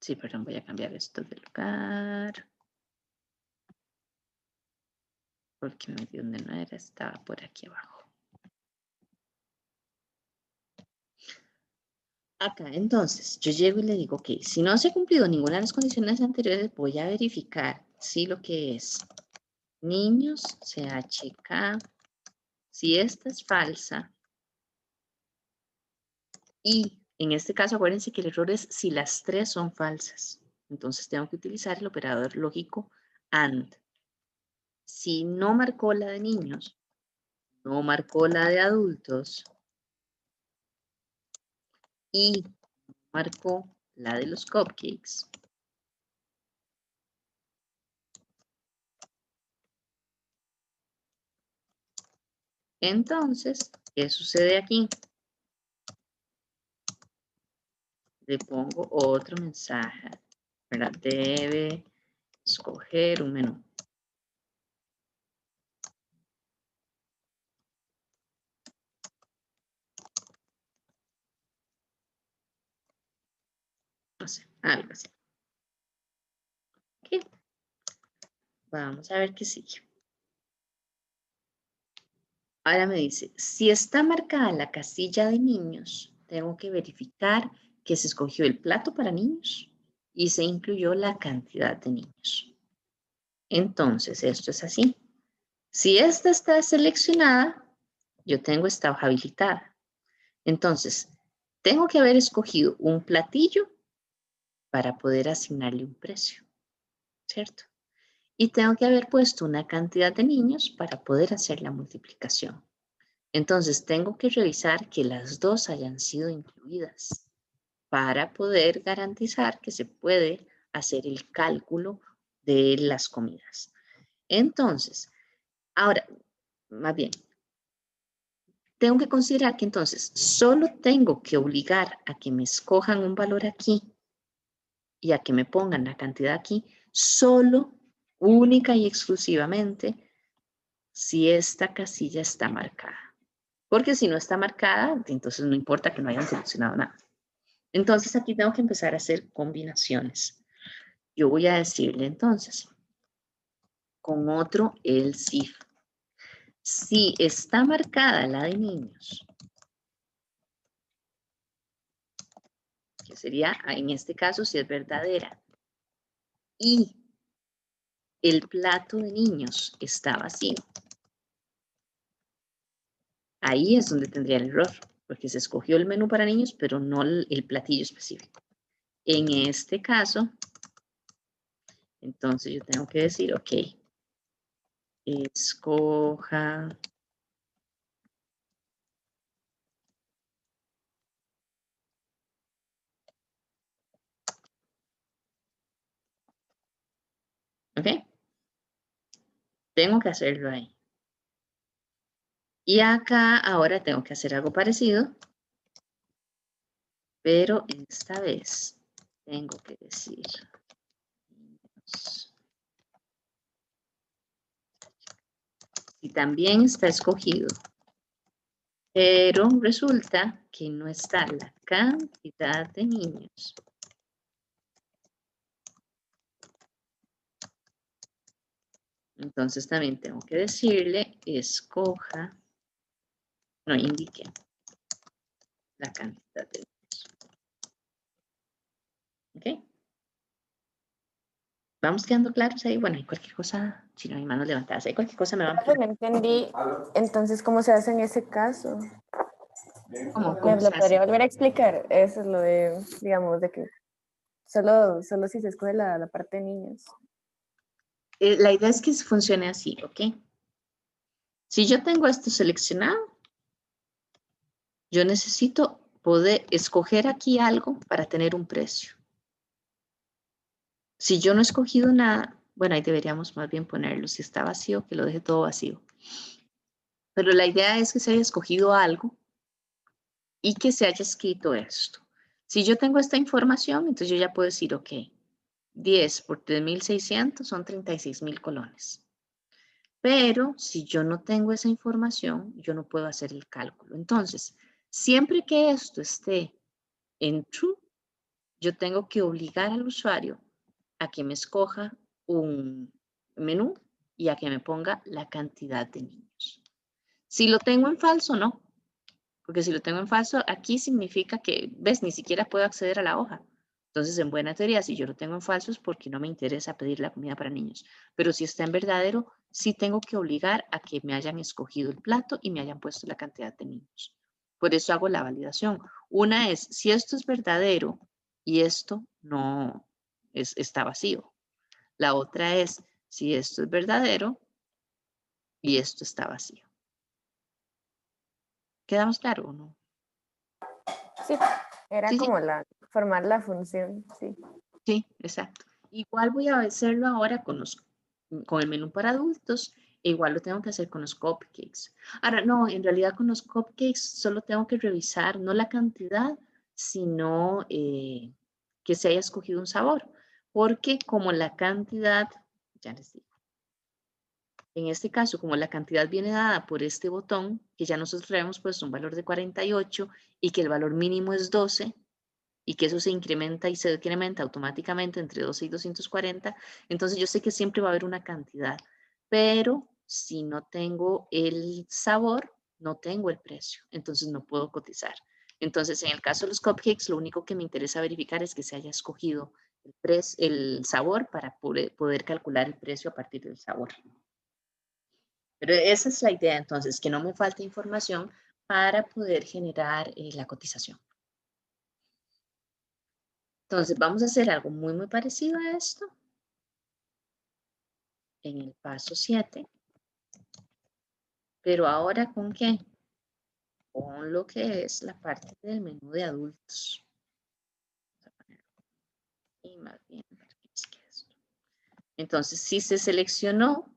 Sí, perdón, voy a cambiar esto de lugar. Porque me metí donde no era, estaba por aquí abajo. Acá, entonces, yo llego y le digo, ok, si no se ha cumplido ninguna de las condiciones anteriores, voy a verificar si lo que es niños, CHK, si esta es falsa. Y en este caso, acuérdense que el error es si las tres son falsas. Entonces tengo que utilizar el operador lógico AND. Si no marcó la de niños, no marcó la de adultos y marcó la de los cupcakes, entonces, ¿qué sucede aquí? Le pongo otro mensaje, ¿verdad? Debe escoger un menú. No sé, algo así. ¿Qué? Vamos a ver qué sigue. Ahora me dice, si está marcada la casilla de niños, tengo que verificar que se escogió el plato para niños y se incluyó la cantidad de niños. Entonces, esto es así. Si esta está seleccionada, yo tengo esta hoja habilitada. Entonces, tengo que haber escogido un platillo para poder asignarle un precio, ¿cierto? Y tengo que haber puesto una cantidad de niños para poder hacer la multiplicación. Entonces, tengo que revisar que las dos hayan sido incluidas para poder garantizar que se puede hacer el cálculo de las comidas. Entonces, ahora, más bien, tengo que considerar que entonces solo tengo que obligar a que me escojan un valor aquí y a que me pongan la cantidad aquí, solo, única y exclusivamente, si esta casilla está marcada. Porque si no está marcada, entonces no importa que no hayan seleccionado nada. Entonces aquí tengo que empezar a hacer combinaciones. Yo voy a decirle entonces, con otro else if. Si está marcada la de niños, que sería en este caso si es verdadera, y el plato de niños está vacío, ahí es donde tendría el error, porque se escogió el menú para niños, pero no el platillo específico. En este caso, entonces yo tengo que decir, ok, escoja ¿ok? Tengo que hacerlo ahí. Y acá ahora tengo que hacer algo parecido, pero esta vez tengo que decir y también está escogido, pero resulta que no está la cantidad de niños. Entonces también tengo que decirle, escoja, no indique la cantidad de niños. ¿Ok? ¿Vamos quedando claros ahí? Bueno, y cualquier cosa, si no hay manos levantadas, hay cualquier cosa me van a No entendí, entonces, ¿cómo se hace en ese caso? ¿Cómo ¿Me se lo hace? podría volver a explicar? Eso es lo de, digamos, de que solo si se escoge la parte de niños. La idea es que funcione así, ¿ok? Si yo tengo esto seleccionado, yo necesito poder escoger aquí algo para tener un precio. Si yo no he escogido nada, bueno, ahí deberíamos más bien ponerlo. Si está vacío, que lo deje todo vacío. Pero la idea es que se haya escogido algo y que se haya escrito esto. Si yo tengo esta información, entonces yo ya puedo decir, ok, 10 por 3.600 son 36.000 colones. Pero si yo no tengo esa información, yo no puedo hacer el cálculo. Entonces, siempre que esto esté en true, yo tengo que obligar al usuario a que me escoja un menú y a que me ponga la cantidad de niños. Si lo tengo en falso, no. Porque si lo tengo en falso, aquí significa que, ves, ni siquiera puedo acceder a la hoja. Entonces, en buena teoría, si yo lo tengo en falso es porque no me interesa pedir la comida para niños. Pero si está en verdadero, sí tengo que obligar a que me hayan escogido el plato y me hayan puesto la cantidad de niños. Por eso hago la validación. Una es, si esto es verdadero y esto no está vacío. La otra es, si esto es verdadero y esto está vacío. ¿Quedamos claro o no? Sí, era Sí, sí. como formar la función, sí. Sí, exacto. Igual voy a hacerlo ahora con el menú para adultos, e igual lo tengo que hacer con los cupcakes. Ahora, no, en realidad con los cupcakes solo tengo que revisar no la cantidad, sino que se haya escogido un sabor, porque como la cantidad, ya les digo, en este caso, como la cantidad viene dada por este botón, que ya nosotros le hemos puesto un valor de 48 y que el valor mínimo es 12, y que eso se incrementa y se decrementa automáticamente entre 12 y 240, entonces yo sé que siempre va a haber una cantidad, pero si no tengo el sabor, no tengo el precio, entonces no puedo cotizar. Entonces, en el caso de los cupcakes, lo único que me interesa verificar es que se haya escogido el sabor para poder calcular el precio a partir del sabor. Pero esa es la idea, entonces, que no me falte información para poder generar la cotización. Entonces, vamos a hacer algo muy, muy parecido a esto. En el paso 7. Pero ahora, ¿con qué? Con lo que es la parte del menú de adultos. Y más bien, entonces, si se seleccionó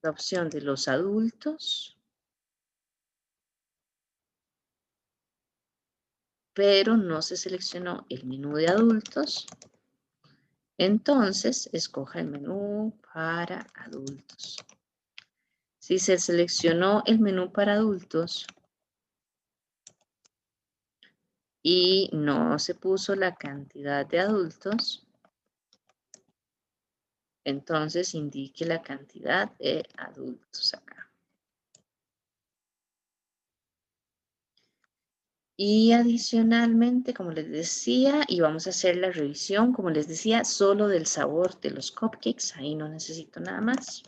la opción de los adultos, pero no se seleccionó el menú de adultos, Entonces, escoja el menú para adultos. Si se seleccionó el menú para adultos y no se puso la cantidad de adultos, entonces indique la cantidad de adultos acá. Y adicionalmente, como les decía, y vamos a hacer la revisión, como les decía, solo del sabor de los cupcakes. Ahí no necesito nada más.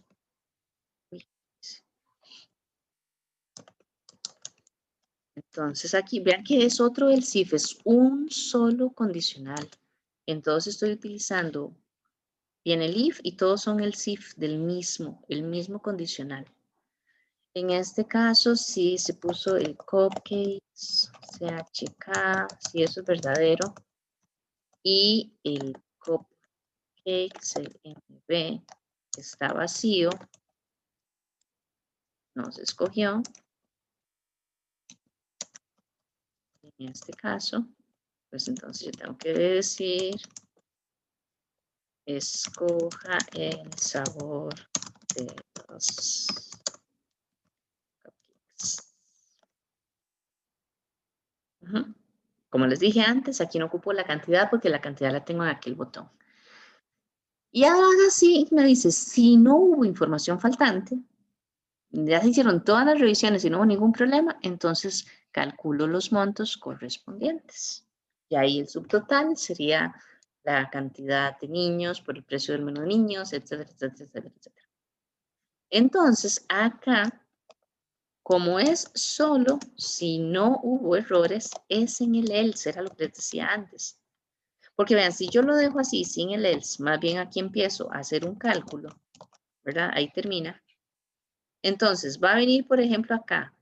Entonces aquí, vean que es otro del SIF, es un solo condicional. Entonces estoy utilizando, viene el if y todos son el SIF del mismo, el mismo condicional. En este caso, si se puso el cupcakes, CHK, si eso es verdadero, y el cupcakes, el MB, está vacío, no se escogió. En este caso, pues entonces yo tengo que decir, escoja el sabor de los cupcakes. Como les dije antes, aquí no ocupo la cantidad porque la cantidad la tengo en aquel botón. Y ahora sí me dice, si no hubo información faltante, ya se hicieron todas las revisiones y no hubo ningún problema, entonces calculo los montos correspondientes. Y ahí el subtotal sería la cantidad de niños por el precio del menú de niños, etcétera, etcétera, etcétera, etcétera. Entonces, acá, como es solo si no hubo errores, es en el else, era lo que les decía antes. Porque vean, si yo lo dejo así, sin el else, más bien aquí empiezo a hacer un cálculo, ¿verdad? Ahí termina. Entonces, va a venir, por ejemplo, acá,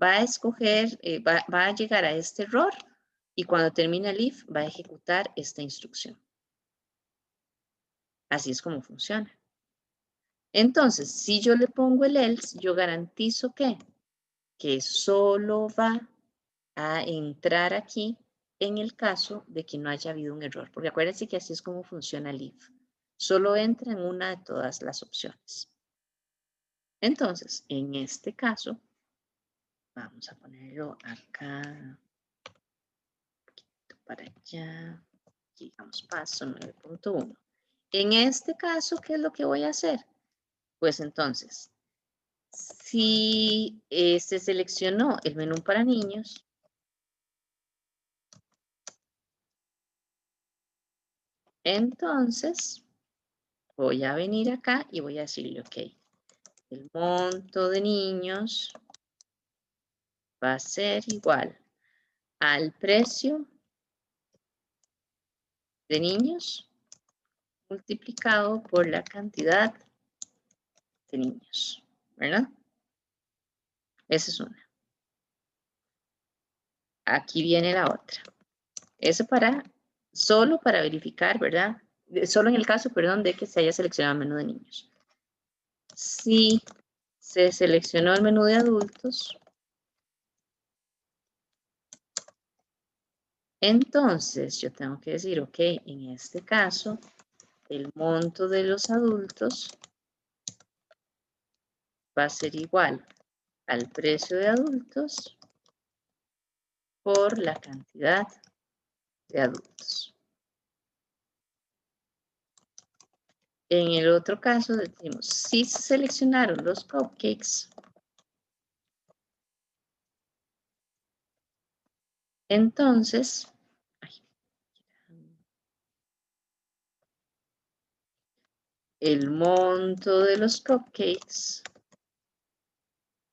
va a escoger, va a llegar a este error y cuando termina el if, va a ejecutar esta instrucción. Así es como funciona. Entonces, si yo le pongo el else, yo garantizo que solo va a entrar aquí en el caso de que no haya habido un error. Porque acuérdense que así es como funciona el if. Solo entra en una de todas las opciones. Entonces, en este caso, vamos a ponerlo acá, un poquito para allá, digamos paso 9.1. En este caso, ¿qué es lo que voy a hacer? Pues entonces, si se seleccionó el menú para niños, entonces voy a venir acá y voy a decirle, ok, el monto de niños va a ser igual al precio de niños multiplicado por la cantidad de niños, ¿verdad? Esa es una. Aquí viene la otra. Eso solo para verificar, ¿verdad? Solo en el caso, perdón, de que se haya seleccionado el menú de niños. Si se seleccionó el menú de adultos, entonces yo tengo que decir, ok, en este caso, el monto de los adultos va a ser igual al precio de adultos por la cantidad de adultos. En el otro caso decimos, si se seleccionaron los cupcakes, entonces, el monto de los cupcakes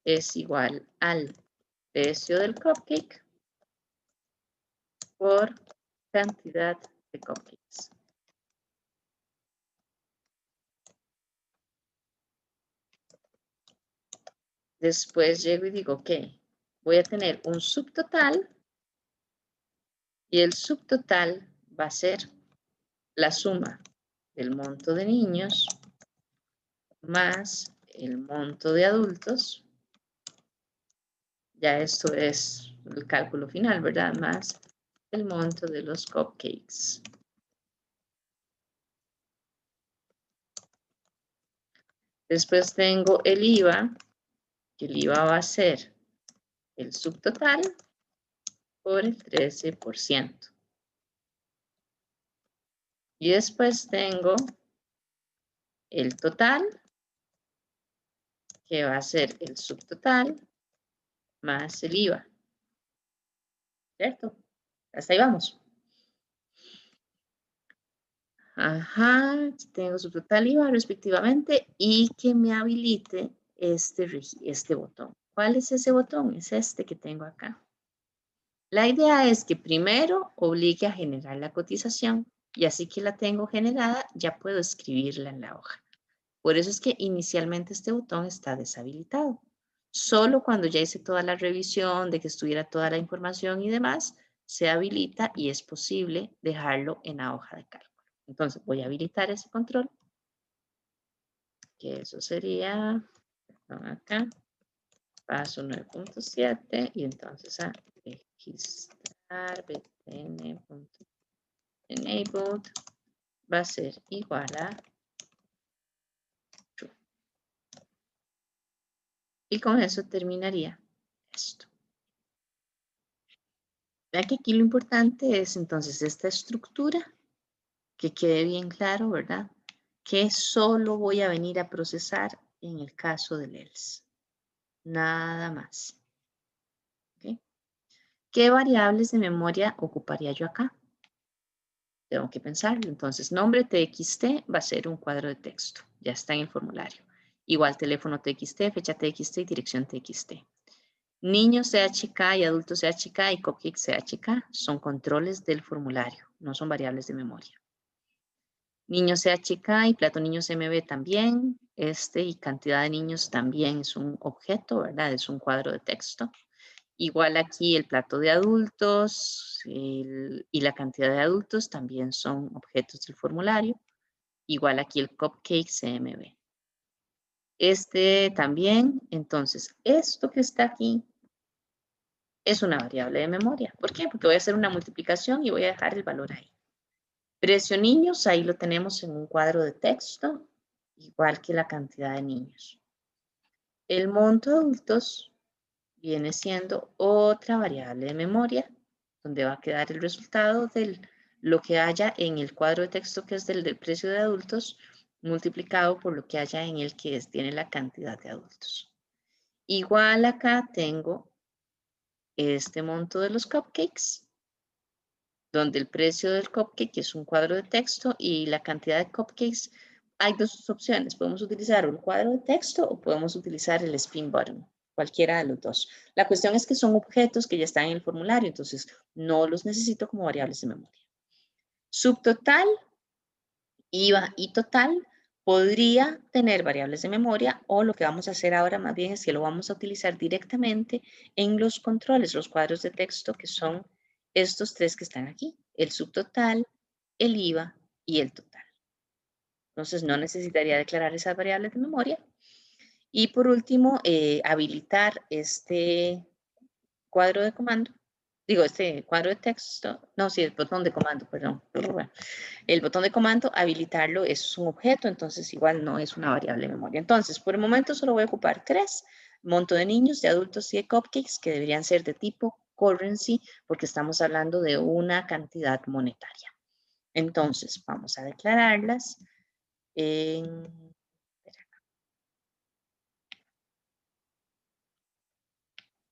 es igual al precio del cupcake por cantidad de cupcakes. Después llego y digo, ok, voy a tener un subtotal y el subtotal va a ser la suma del monto de niños más el monto de adultos. Ya esto es el cálculo final, ¿verdad? Más el monto de los cupcakes. Después tengo el IVA, que el IVA va a ser el subtotal por el 13%. Y después tengo el total, que va a ser el subtotal más el IVA. ¿Cierto? Hasta ahí vamos. Ajá, tengo subtotal IVA respectivamente y que me habilite este botón. ¿Cuál es ese botón? Es este que tengo acá. La idea es que primero obligue a generar la cotización y así que la tengo generada, ya puedo escribirla en la hoja. Por eso es que inicialmente este botón está deshabilitado. Solo cuando ya hice toda la revisión de que estuviera toda la información y demás, se habilita y es posible dejarlo en la hoja de cálculo. Entonces voy a habilitar ese control, que eso sería, acá, paso 9.7 y entonces a registrar btn.enabled va a ser igual a true. Y con eso terminaría esto. Ya que aquí lo importante es entonces esta estructura, que quede bien claro, ¿verdad? Que solo voy a venir a procesar en el caso del else. Nada más. ¿Okay? ¿Qué variables de memoria ocuparía yo acá? Tengo que pensarlo. Entonces, nombre TXT va a ser un cuadro de texto. Ya está en el formulario. Igual teléfono TXT, fecha TXT y dirección TXT. Niños CHK y adultos CHK y cupcake CHK son controles del formulario, no son variables de memoria. Niños CHK y plato niños MB también. Y cantidad de niños también es un objeto, ¿verdad? Es un cuadro de texto. Igual aquí el plato de adultos y la cantidad de adultos también son objetos del formulario. Igual aquí el cupcake CMB. También, entonces, esto que está aquí es una variable de memoria. ¿Por qué? Porque voy a hacer una multiplicación y voy a dejar el valor ahí. Precio niños, ahí lo tenemos en un cuadro de texto, igual que la cantidad de niños. El monto de adultos viene siendo otra variable de memoria, donde va a quedar el resultado de lo que haya en el cuadro de texto que es del precio de adultos, multiplicado por lo que haya en el que tiene la cantidad de adultos. Igual acá tengo este monto de los cupcakes, donde el precio del cupcake es un cuadro de texto y la cantidad de cupcakes, hay dos opciones. Podemos utilizar un cuadro de texto o podemos utilizar el spin button, cualquiera de los dos. La cuestión es que son objetos que ya están en el formulario, entonces no los necesito como variables de memoria. Subtotal, IVA y total podría tener variables de memoria o lo que vamos a hacer ahora más bien es que lo vamos a utilizar directamente en los controles, los cuadros de texto que son estos tres que están aquí, el subtotal, el IVA y el total. Entonces no necesitaría declarar esas variables de memoria. Y por último, habilitar este cuadro de comando. Digo, este cuadro de texto. No, sí, el botón de comando, perdón. El botón de comando, habilitarlo es un objeto, entonces igual no es una variable de memoria. Entonces, por el momento solo voy a ocupar 3. Monto de niños, de adultos y de cupcakes, que deberían ser de tipo currency, porque estamos hablando de una cantidad monetaria. Entonces, vamos a declararlas en...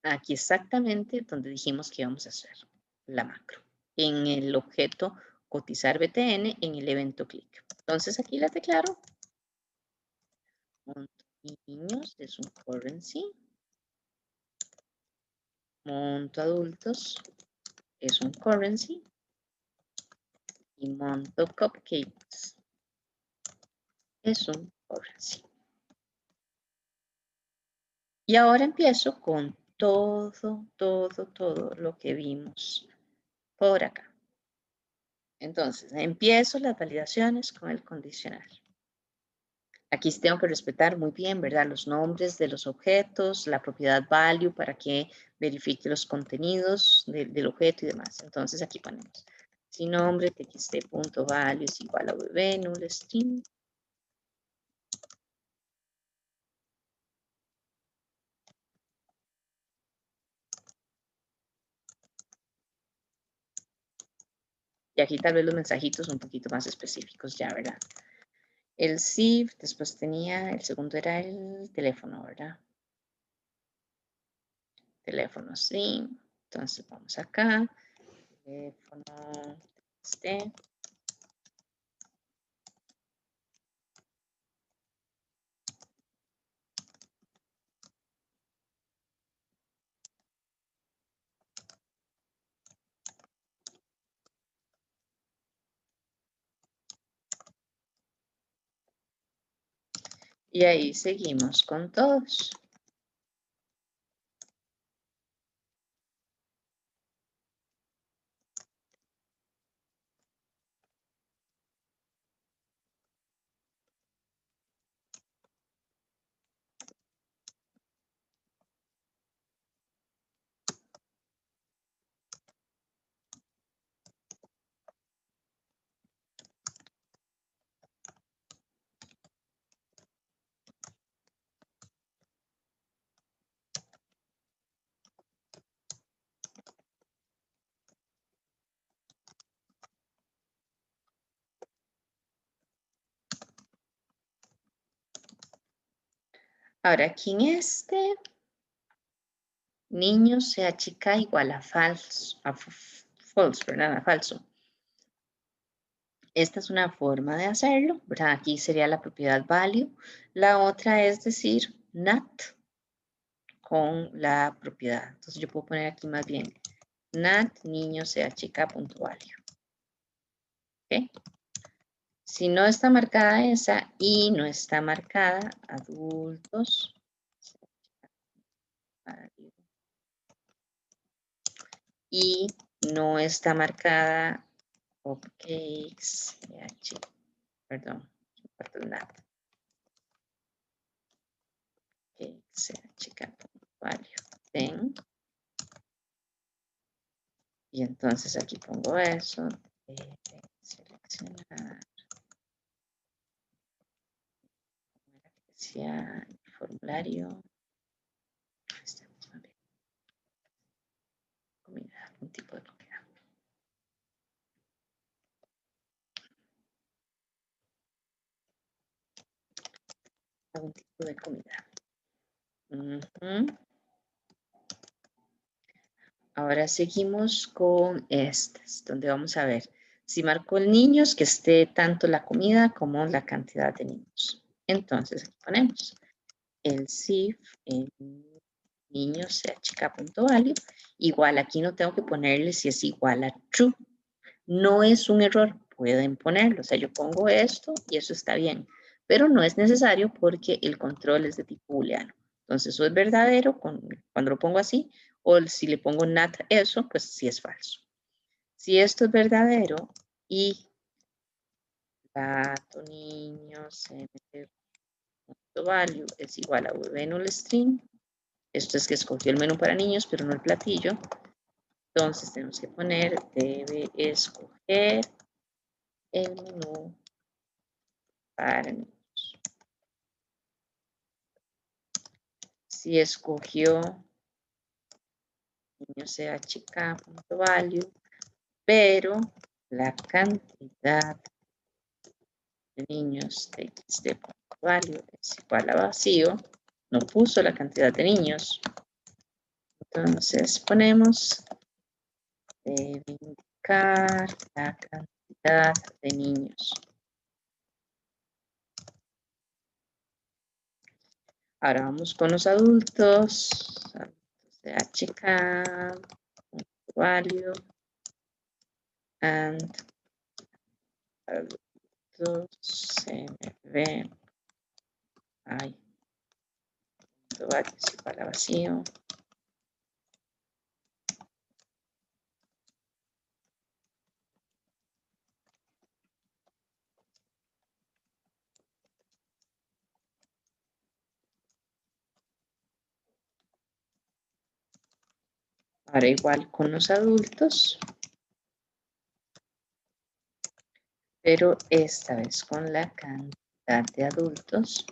Aquí exactamente donde dijimos que íbamos a hacer la macro. En el objeto cotizar BTN en el evento clic. Entonces aquí las declaro. Monto niños es un currency. Monto adultos es un currency. Y monto cupcakes es un currency. Y ahora empiezo con todo lo que vimos por acá. Entonces, empiezo las validaciones con el condicional. Aquí tengo que respetar muy bien, ¿verdad? Los nombres de los objetos, la propiedad value para que verifique los contenidos del objeto y demás. Entonces aquí ponemos si nombre txt.value es igual a vb null string. Y aquí tal vez los mensajitos un poquito más específicos ya, ¿verdad? El SIF, después tenía, el segundo era el teléfono, ¿verdad? Teléfono, sí. Entonces vamos acá. Teléfono, este. Y ahí seguimos con todos. Ahora, aquí en este, niño sea chica igual a falso, false, ¿verdad? A falso. Esta es una forma de hacerlo, ¿verdad? Aquí sería la propiedad value. La otra es decir not con la propiedad. Entonces yo puedo poner aquí más bien not niño sea chica punto value. ¿Ok? Si no está marcada esa y no está marcada adultos y no está marcada cupcakes, perdón, not sea chica punto value. Then, y entonces aquí pongo eso, seleccionar, sea el formulario, comida, algún tipo de comida. Algún tipo de comida. Ahora seguimos con estas, donde vamos a ver si marco el niños, que esté tanto la comida como la cantidad de niños. Entonces aquí ponemos el SIF en niños sea chica.value. Igual aquí no tengo que ponerle si es igual a true. No es un error, pueden ponerlo. O sea, yo pongo esto y eso está bien. Pero no es necesario porque el control es de tipo booleano. Entonces, eso es verdadero cuando lo pongo así. O si le pongo not eso, pues sí es falso. Si esto es verdadero y gato, niño, value es igual a menú string. Esto es que escogió el menú para niños, pero no el platillo. Entonces tenemos que poner, debe escoger el menú para niños. Si escogió niño sea chica.value, pero la cantidad de niños de xd.value es igual a vacío, no puso la cantidad de niños. Entonces ponemos debe indicar la cantidad de niños. Ahora vamos con los adultos. Sea chica, value, and adultos cmv. Ay, value es igual a vacío. Ahora igual con los adultos, pero esta vez con la cantidad de adultos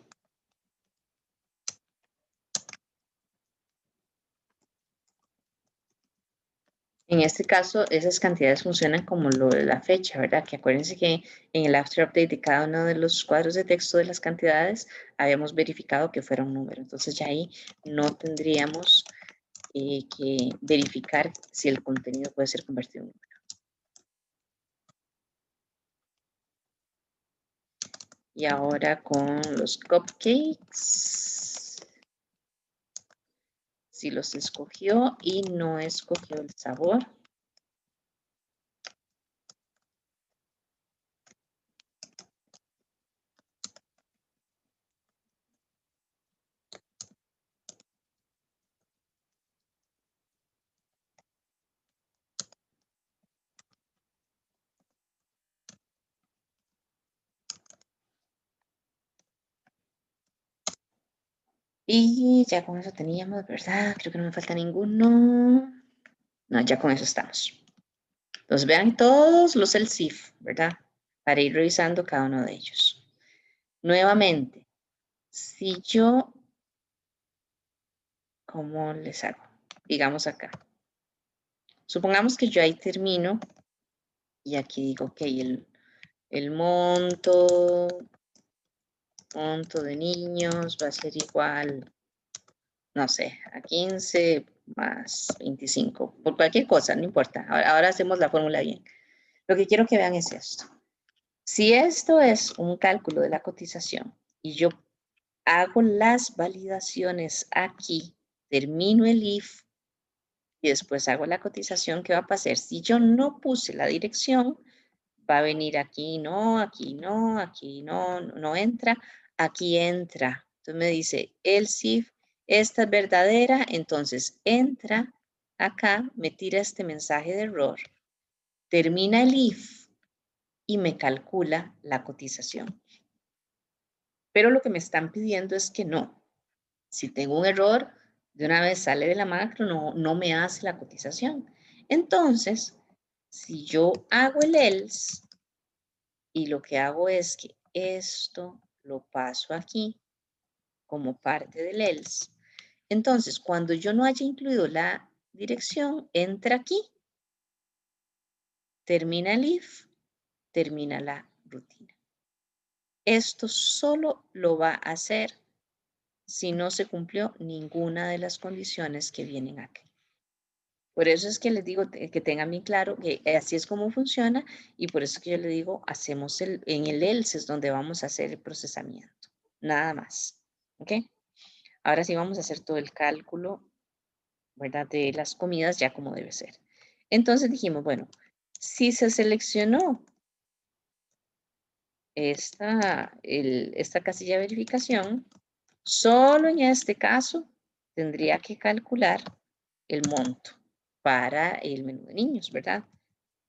En este caso, esas cantidades funcionan como lo de la fecha, ¿verdad? Que acuérdense que en el after update de cada uno de los cuadros de texto de las cantidades habíamos verificado que fuera un número. Entonces ya ahí no tendríamos que verificar si el contenido puede ser convertido en un número. Y ahora con los cupcakes. Si los escogió y no escogió el sabor. Y ya con eso teníamos, ¿verdad? Creo que no me falta ninguno. No, ya con eso estamos. Entonces vean todos los ELSIF, ¿verdad? Para ir revisando cada uno de ellos. Nuevamente, si yo, ¿cómo les hago? Digamos acá. Supongamos que yo ahí termino y aquí digo, ok, el monto de niños va a ser igual, no sé, a 15 más 25, por cualquier cosa, no importa. Ahora hacemos la fórmula bien. Lo que quiero que vean es esto. Si esto es un cálculo de la cotización y yo hago las validaciones aquí, termino el if y después hago la cotización, ¿qué va a pasar? Si yo no puse la dirección, va a venir aquí no, aquí no, aquí no, no entra, aquí entra. Entonces me dice, el if, esta es verdadera, entonces entra acá, me tira este mensaje de error, termina el if y me calcula la cotización. Pero lo que me están pidiendo es que no. Si tengo un error, de una vez sale de la macro, no me hace la cotización. Entonces, si yo hago el else y lo que hago es que esto lo paso aquí como parte del else, entonces cuando yo no haya incluido la dirección, entra aquí, termina el if, termina la rutina. Esto solo lo va a hacer si no se cumplió ninguna de las condiciones que vienen aquí. Por eso es que les digo que tengan bien claro que así es como funciona y por eso es que yo les digo, hacemos en el else es donde vamos a hacer el procesamiento. Nada más. ¿Ok? Ahora sí vamos a hacer todo el cálculo, ¿verdad? De las comidas ya como debe ser. Entonces dijimos, bueno, si se seleccionó esta casilla de verificación, solo en este caso tendría que calcular el monto para el menú de niños, ¿verdad?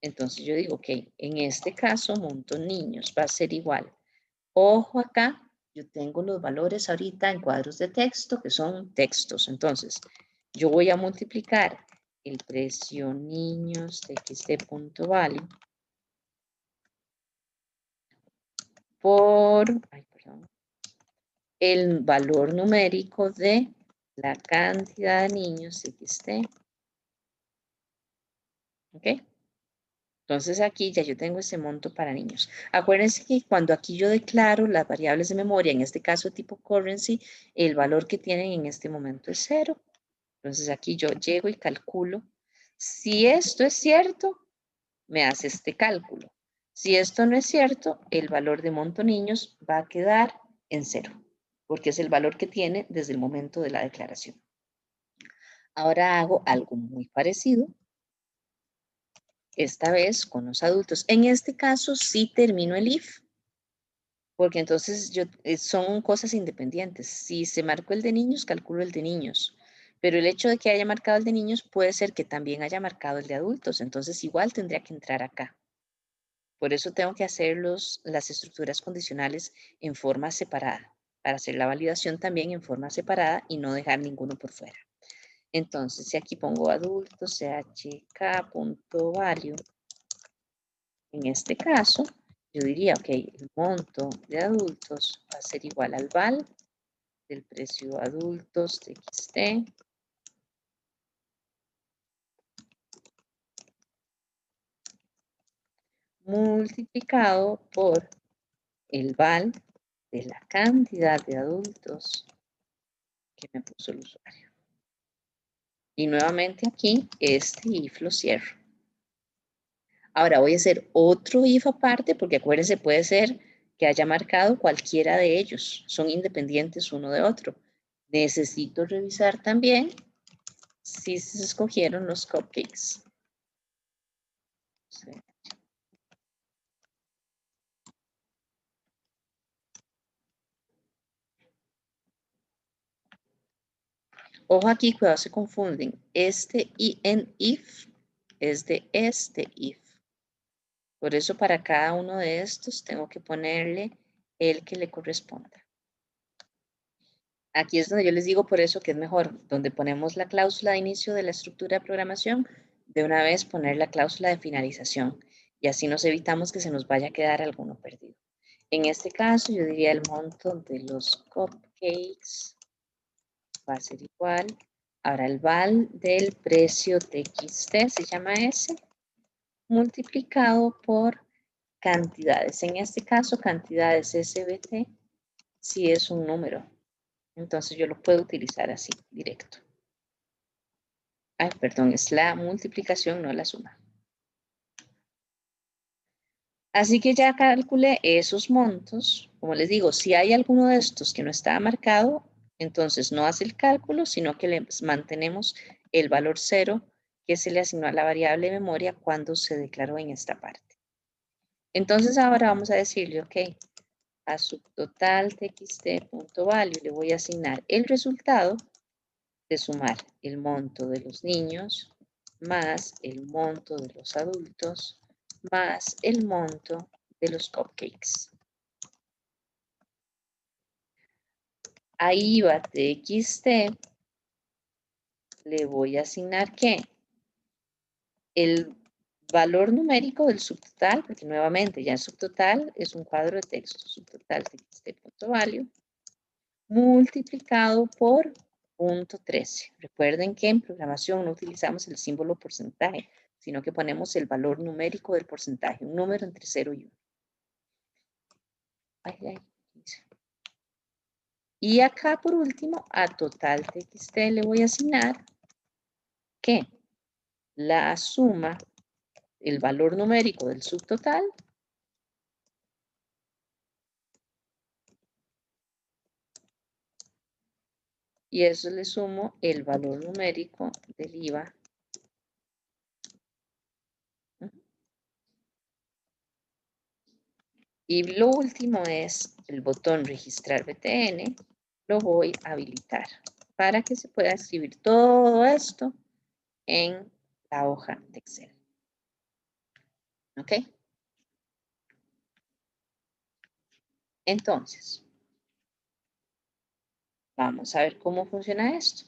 Entonces yo digo, ok, en este caso monto niños va a ser igual. Ojo acá, yo tengo los valores ahorita en cuadros de texto que son textos. Entonces yo voy a multiplicar el precio niños de xd.value por el valor numérico de la cantidad de niños XT. ¿Ok? Entonces aquí ya yo tengo ese monto para niños. Acuérdense que cuando aquí yo declaro las variables de memoria, en este caso tipo currency, el valor que tienen en este momento es 0. Entonces aquí yo llego y calculo. Si esto es cierto, me hace este cálculo. Si esto no es cierto, el valor de monto niños va a quedar en 0, porque es el valor que tiene desde el momento de la declaración. Ahora hago algo muy parecido. Esta vez con los adultos. En este caso sí termino el if, porque entonces son cosas independientes. Si se marcó el de niños, calculo el de niños. Pero el hecho de que haya marcado el de niños puede ser que también haya marcado el de adultos. Entonces igual tendría que entrar acá. Por eso tengo que hacer las estructuras condicionales en forma separada, para hacer la validación también en forma separada y no dejar ninguno por fuera. Entonces, si aquí pongo adultos, chk.value, en este caso, yo diría, ok, el monto de adultos va a ser igual al val del precio adultos de XT multiplicado por el val de la cantidad de adultos que me puso el usuario. Y nuevamente aquí, este if lo cierro. Ahora voy a hacer otro if aparte, porque acuérdense, puede ser que haya marcado cualquiera de ellos. Son independientes uno de otro. Necesito revisar también si se escogieron los cupcakes. Sí. Ojo aquí, cuidado, se confunden. Este en if es de este if. Por eso para cada uno de estos tengo que ponerle el que le corresponda. Aquí es donde yo les digo por eso que es mejor, donde ponemos la cláusula de inicio de la estructura de programación, de una vez poner la cláusula de finalización. Y así nos evitamos que se nos vaya a quedar alguno perdido. En este caso yo diría el monto de los cupcakes va a ser igual. Ahora el val del precio TXT se llama S, multiplicado por cantidades. En este caso, cantidades SBT, si es un número. Entonces yo lo puedo utilizar así, directo. Ay, perdón, es la multiplicación, no la suma. Así que ya calculé esos montos. Como les digo, si hay alguno de estos que no está marcado, entonces no hace el cálculo, sino que le mantenemos el valor 0 que se le asignó a la variable memoria cuando se declaró en esta parte. Entonces ahora vamos a decirle, ok, a subtotal txt.value le voy a asignar el resultado de sumar el monto de los niños más el monto de los adultos más el monto de los cupcakes. A IVA TXT le voy a asignar ¿qué? El valor numérico del subtotal, porque nuevamente ya el subtotal es un cuadro de texto, subtotal txt.value, multiplicado por punto 13. Recuerden que en programación no utilizamos el símbolo porcentaje, sino que ponemos el valor numérico del porcentaje, un número entre 0 y 1. Y acá por último, a total txt le voy a asignar que la suma, el valor numérico del subtotal, y eso le sumo el valor numérico del IVA. Y lo último es el botón registrar BTN, lo voy a habilitar para que se pueda escribir todo esto en la hoja de Excel. ¿Ok? Entonces, vamos a ver cómo funciona esto.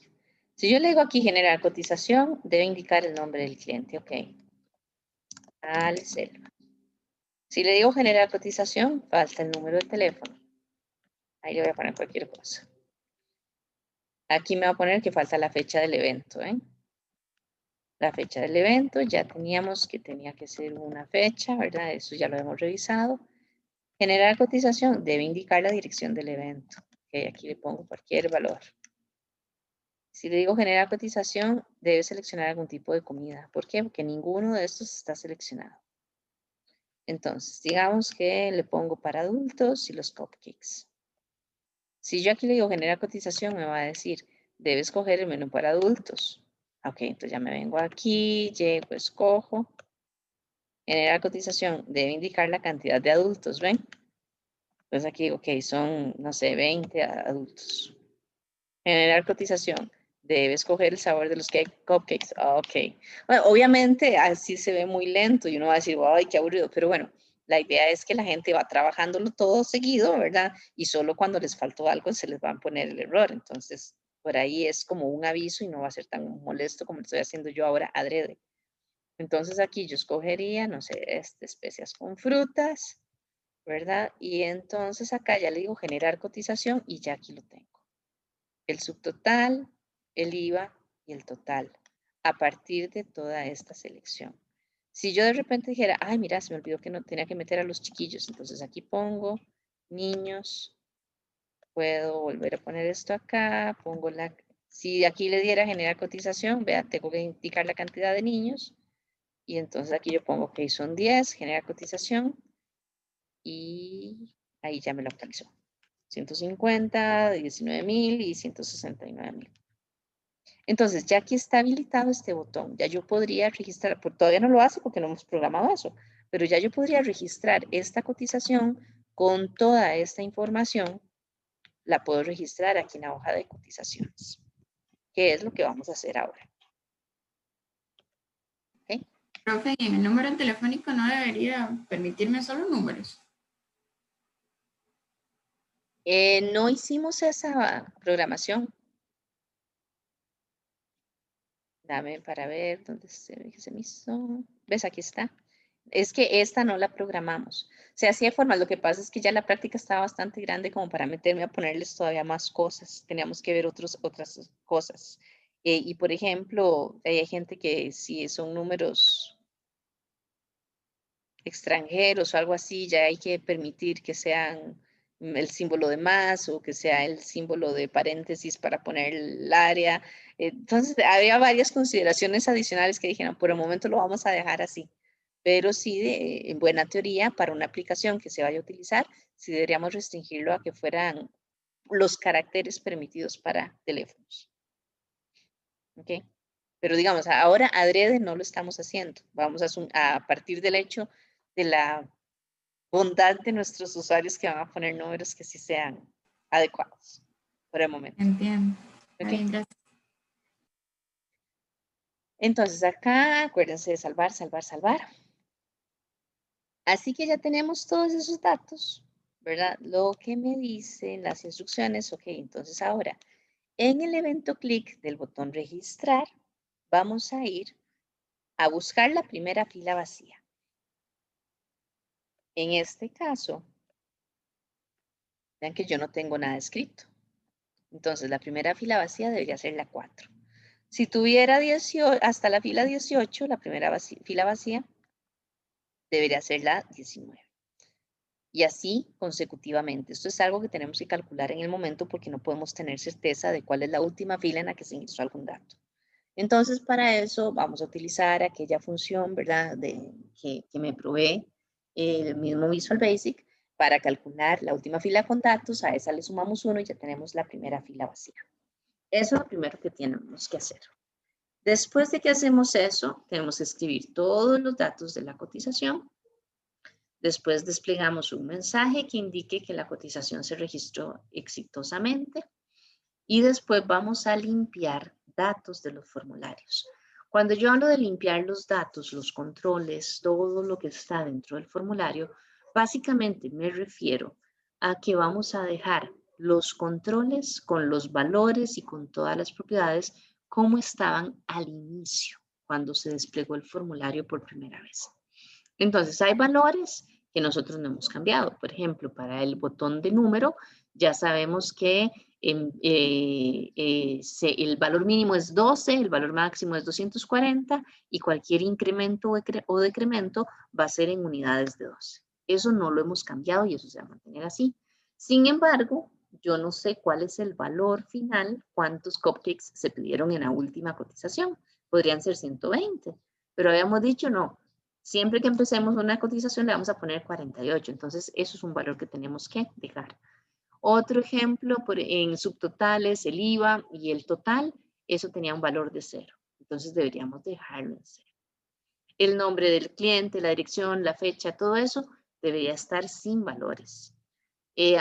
Si yo le digo aquí generar cotización, debe indicar el nombre del cliente. Ok. Alcelva. Si le digo generar cotización, falta el número de teléfono. Ahí le voy a poner cualquier cosa. Aquí me va a poner que falta la fecha del evento. La fecha del evento, ya teníamos que tenía que ser una fecha, ¿verdad? Eso ya lo hemos revisado. Generar cotización debe indicar la dirección del evento. Ok, aquí le pongo cualquier valor. Si le digo generar cotización, debe seleccionar algún tipo de comida. ¿Por qué? Porque ninguno de estos está seleccionado. Entonces, digamos que le pongo para adultos y los cupcakes. Si yo aquí le digo generar cotización, me va a decir, debe escoger el menú para adultos. Ok, entonces ya me vengo aquí, llego, escojo. Generar cotización debe indicar la cantidad de adultos, ¿ven? Entonces aquí, ok, son, no sé, 20 adultos. Generar cotización. Debe escoger el sabor de los cupcakes. Ok. Bueno, obviamente así se ve muy lento y uno va a decir, ay, qué aburrido. Pero bueno, la idea es que la gente va trabajándolo todo seguido, ¿verdad? Y solo cuando les faltó algo se les va a poner el error. Entonces, por ahí es como un aviso y no va a ser tan molesto como lo estoy haciendo yo ahora adrede. Entonces aquí yo escogería, no sé, especias con frutas, ¿verdad? Y entonces acá ya le digo generar cotización y ya aquí lo tengo. El subtotal, el IVA y el total a partir de toda esta selección. Si yo de repente dijera, ay, mira, se me olvidó que no tenía que meter a los chiquillos, entonces aquí pongo niños, puedo volver a poner esto acá, pongo la, si aquí le diera generar cotización, vea, tengo que indicar la cantidad de niños, y entonces aquí yo pongo que son 10, generar cotización, y ahí ya me lo actualizó. 150, 19,000 y 169,000. Entonces, ya aquí está habilitado este botón, ya yo podría registrar, todavía no lo hace porque no hemos programado eso, pero ya yo podría registrar esta cotización con toda esta información, la puedo registrar aquí en la hoja de cotizaciones, que es lo que vamos a hacer ahora. ¿Okay? Profe, ¿y en el número telefónico no debería permitirme solo números? No hicimos esa programación. Dame para ver dónde se me hizo. ¿Ves? Aquí está. Es que esta no la programamos. Se hacía formal. Lo que pasa es que ya la práctica estaba bastante grande como para meterme a ponerles todavía más cosas. Teníamos que ver otras cosas. Y por ejemplo, hay gente que si son números extranjeros o algo así, ya hay que permitir que sean el símbolo de más o que sea el símbolo de paréntesis para poner el área. Entonces, había varias consideraciones adicionales que dijeron, por el momento lo vamos a dejar así. Pero sí, en buena teoría, para una aplicación que se vaya a utilizar, sí deberíamos restringirlo a que fueran los caracteres permitidos para teléfonos. ¿Ok? Pero digamos, ahora adrede no lo estamos haciendo. Vamos a partir del hecho de la bondad de nuestros usuarios que van a poner números que sí sean adecuados por el momento. Entiendo. Está ¿Ok? bien, gracias. Entonces acá, acuérdense de salvar, salvar, salvar. Así que ya tenemos todos esos datos, ¿verdad? Lo que me dicen las instrucciones, ok, entonces ahora, en el evento clic del botón registrar, vamos a ir a buscar la primera fila vacía. En este caso, vean que yo no tengo nada escrito. Entonces, la primera fila vacía debería ser la 4. Si tuviera 18, hasta la fila 18, la primera fila vacía, debería ser la 19. Y así consecutivamente. Esto es algo que tenemos que calcular en el momento porque no podemos tener certeza de cuál es la última fila en la que se ingresó algún dato. Entonces, para eso vamos a utilizar aquella función, ¿verdad?, que me provee el mismo Visual Basic para calcular la última fila con datos. A esa le sumamos 1 y ya tenemos la primera fila vacía. Eso es lo primero que tenemos que hacer. Después de que hacemos eso, tenemos que escribir todos los datos de la cotización. Después desplegamos un mensaje que indique que la cotización se registró exitosamente. Y después vamos a limpiar datos de los formularios. Cuando yo hablo de limpiar los datos, los controles, todo lo que está dentro del formulario, básicamente me refiero a que vamos a dejar los controles con los valores y con todas las propiedades como estaban al inicio, cuando se desplegó el formulario por primera vez. Entonces, hay valores que nosotros no hemos cambiado. Por ejemplo, para el botón de número, ya sabemos que el valor mínimo es 12, el valor máximo es 240 y cualquier incremento o decremento va a ser en unidades de 12. Eso no lo hemos cambiado y eso se va a mantener así. Sin embargo, yo no sé cuál es el valor final, cuántos cupcakes se pidieron en la última cotización. Podrían ser 120, pero habíamos dicho no. Siempre que empecemos una cotización le vamos a poner 48, entonces eso es un valor que tenemos que dejar. Otro ejemplo, en subtotales, el IVA y el total, eso tenía un valor de 0, entonces deberíamos dejarlo en 0. El nombre del cliente, la dirección, la fecha, todo eso debería estar sin valores.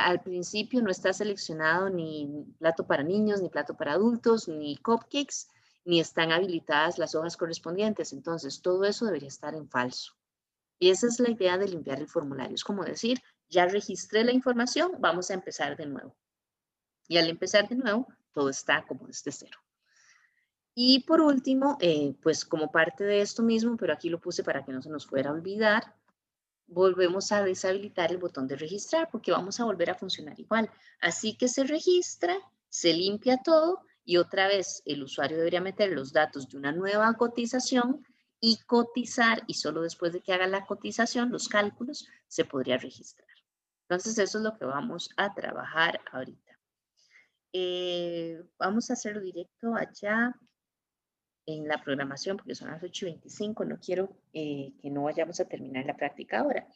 Al principio no está seleccionado ni plato para niños, ni plato para adultos, ni cupcakes, ni están habilitadas las hojas correspondientes. Entonces, todo eso debería estar en falso. Y esa es la idea de limpiar el formulario. Es como decir, ya registré la información, vamos a empezar de nuevo. Y al empezar de nuevo, todo está como desde 0. Y por último, pues como parte de esto mismo, pero aquí lo puse para que no se nos fuera a olvidar, volvemos a deshabilitar el botón de registrar porque vamos a volver a funcionar igual. Así que se registra, se limpia todo y otra vez el usuario debería meter los datos de una nueva cotización y cotizar, y solo después de que haga la cotización, los cálculos, se podría registrar. Entonces, eso es lo que vamos a trabajar ahorita. Vamos a hacerlo directo allá en la programación, porque son las 8:25, no quiero que no vayamos a terminar la práctica ahora.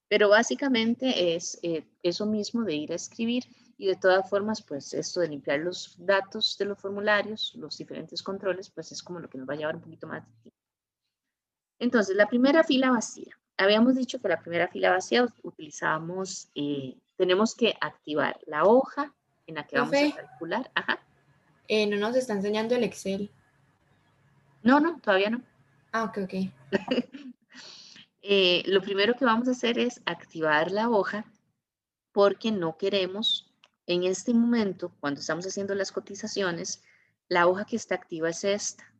Pero básicamente es eso mismo de ir a escribir y de todas formas, pues esto de limpiar los datos de los formularios, los diferentes controles, pues es como lo que nos va a llevar un poquito más de tiempo. Entonces, la primera fila vacía. Habíamos dicho que la primera fila vacía utilizábamos, tenemos que activar la hoja en la que vamos a calcular. Ajá. No nos está enseñando el Excel. No, todavía no. Ah, ok. Lo primero que vamos a hacer es activar la hoja porque no queremos, en este momento, cuando estamos haciendo las cotizaciones, la hoja que está activa es esta,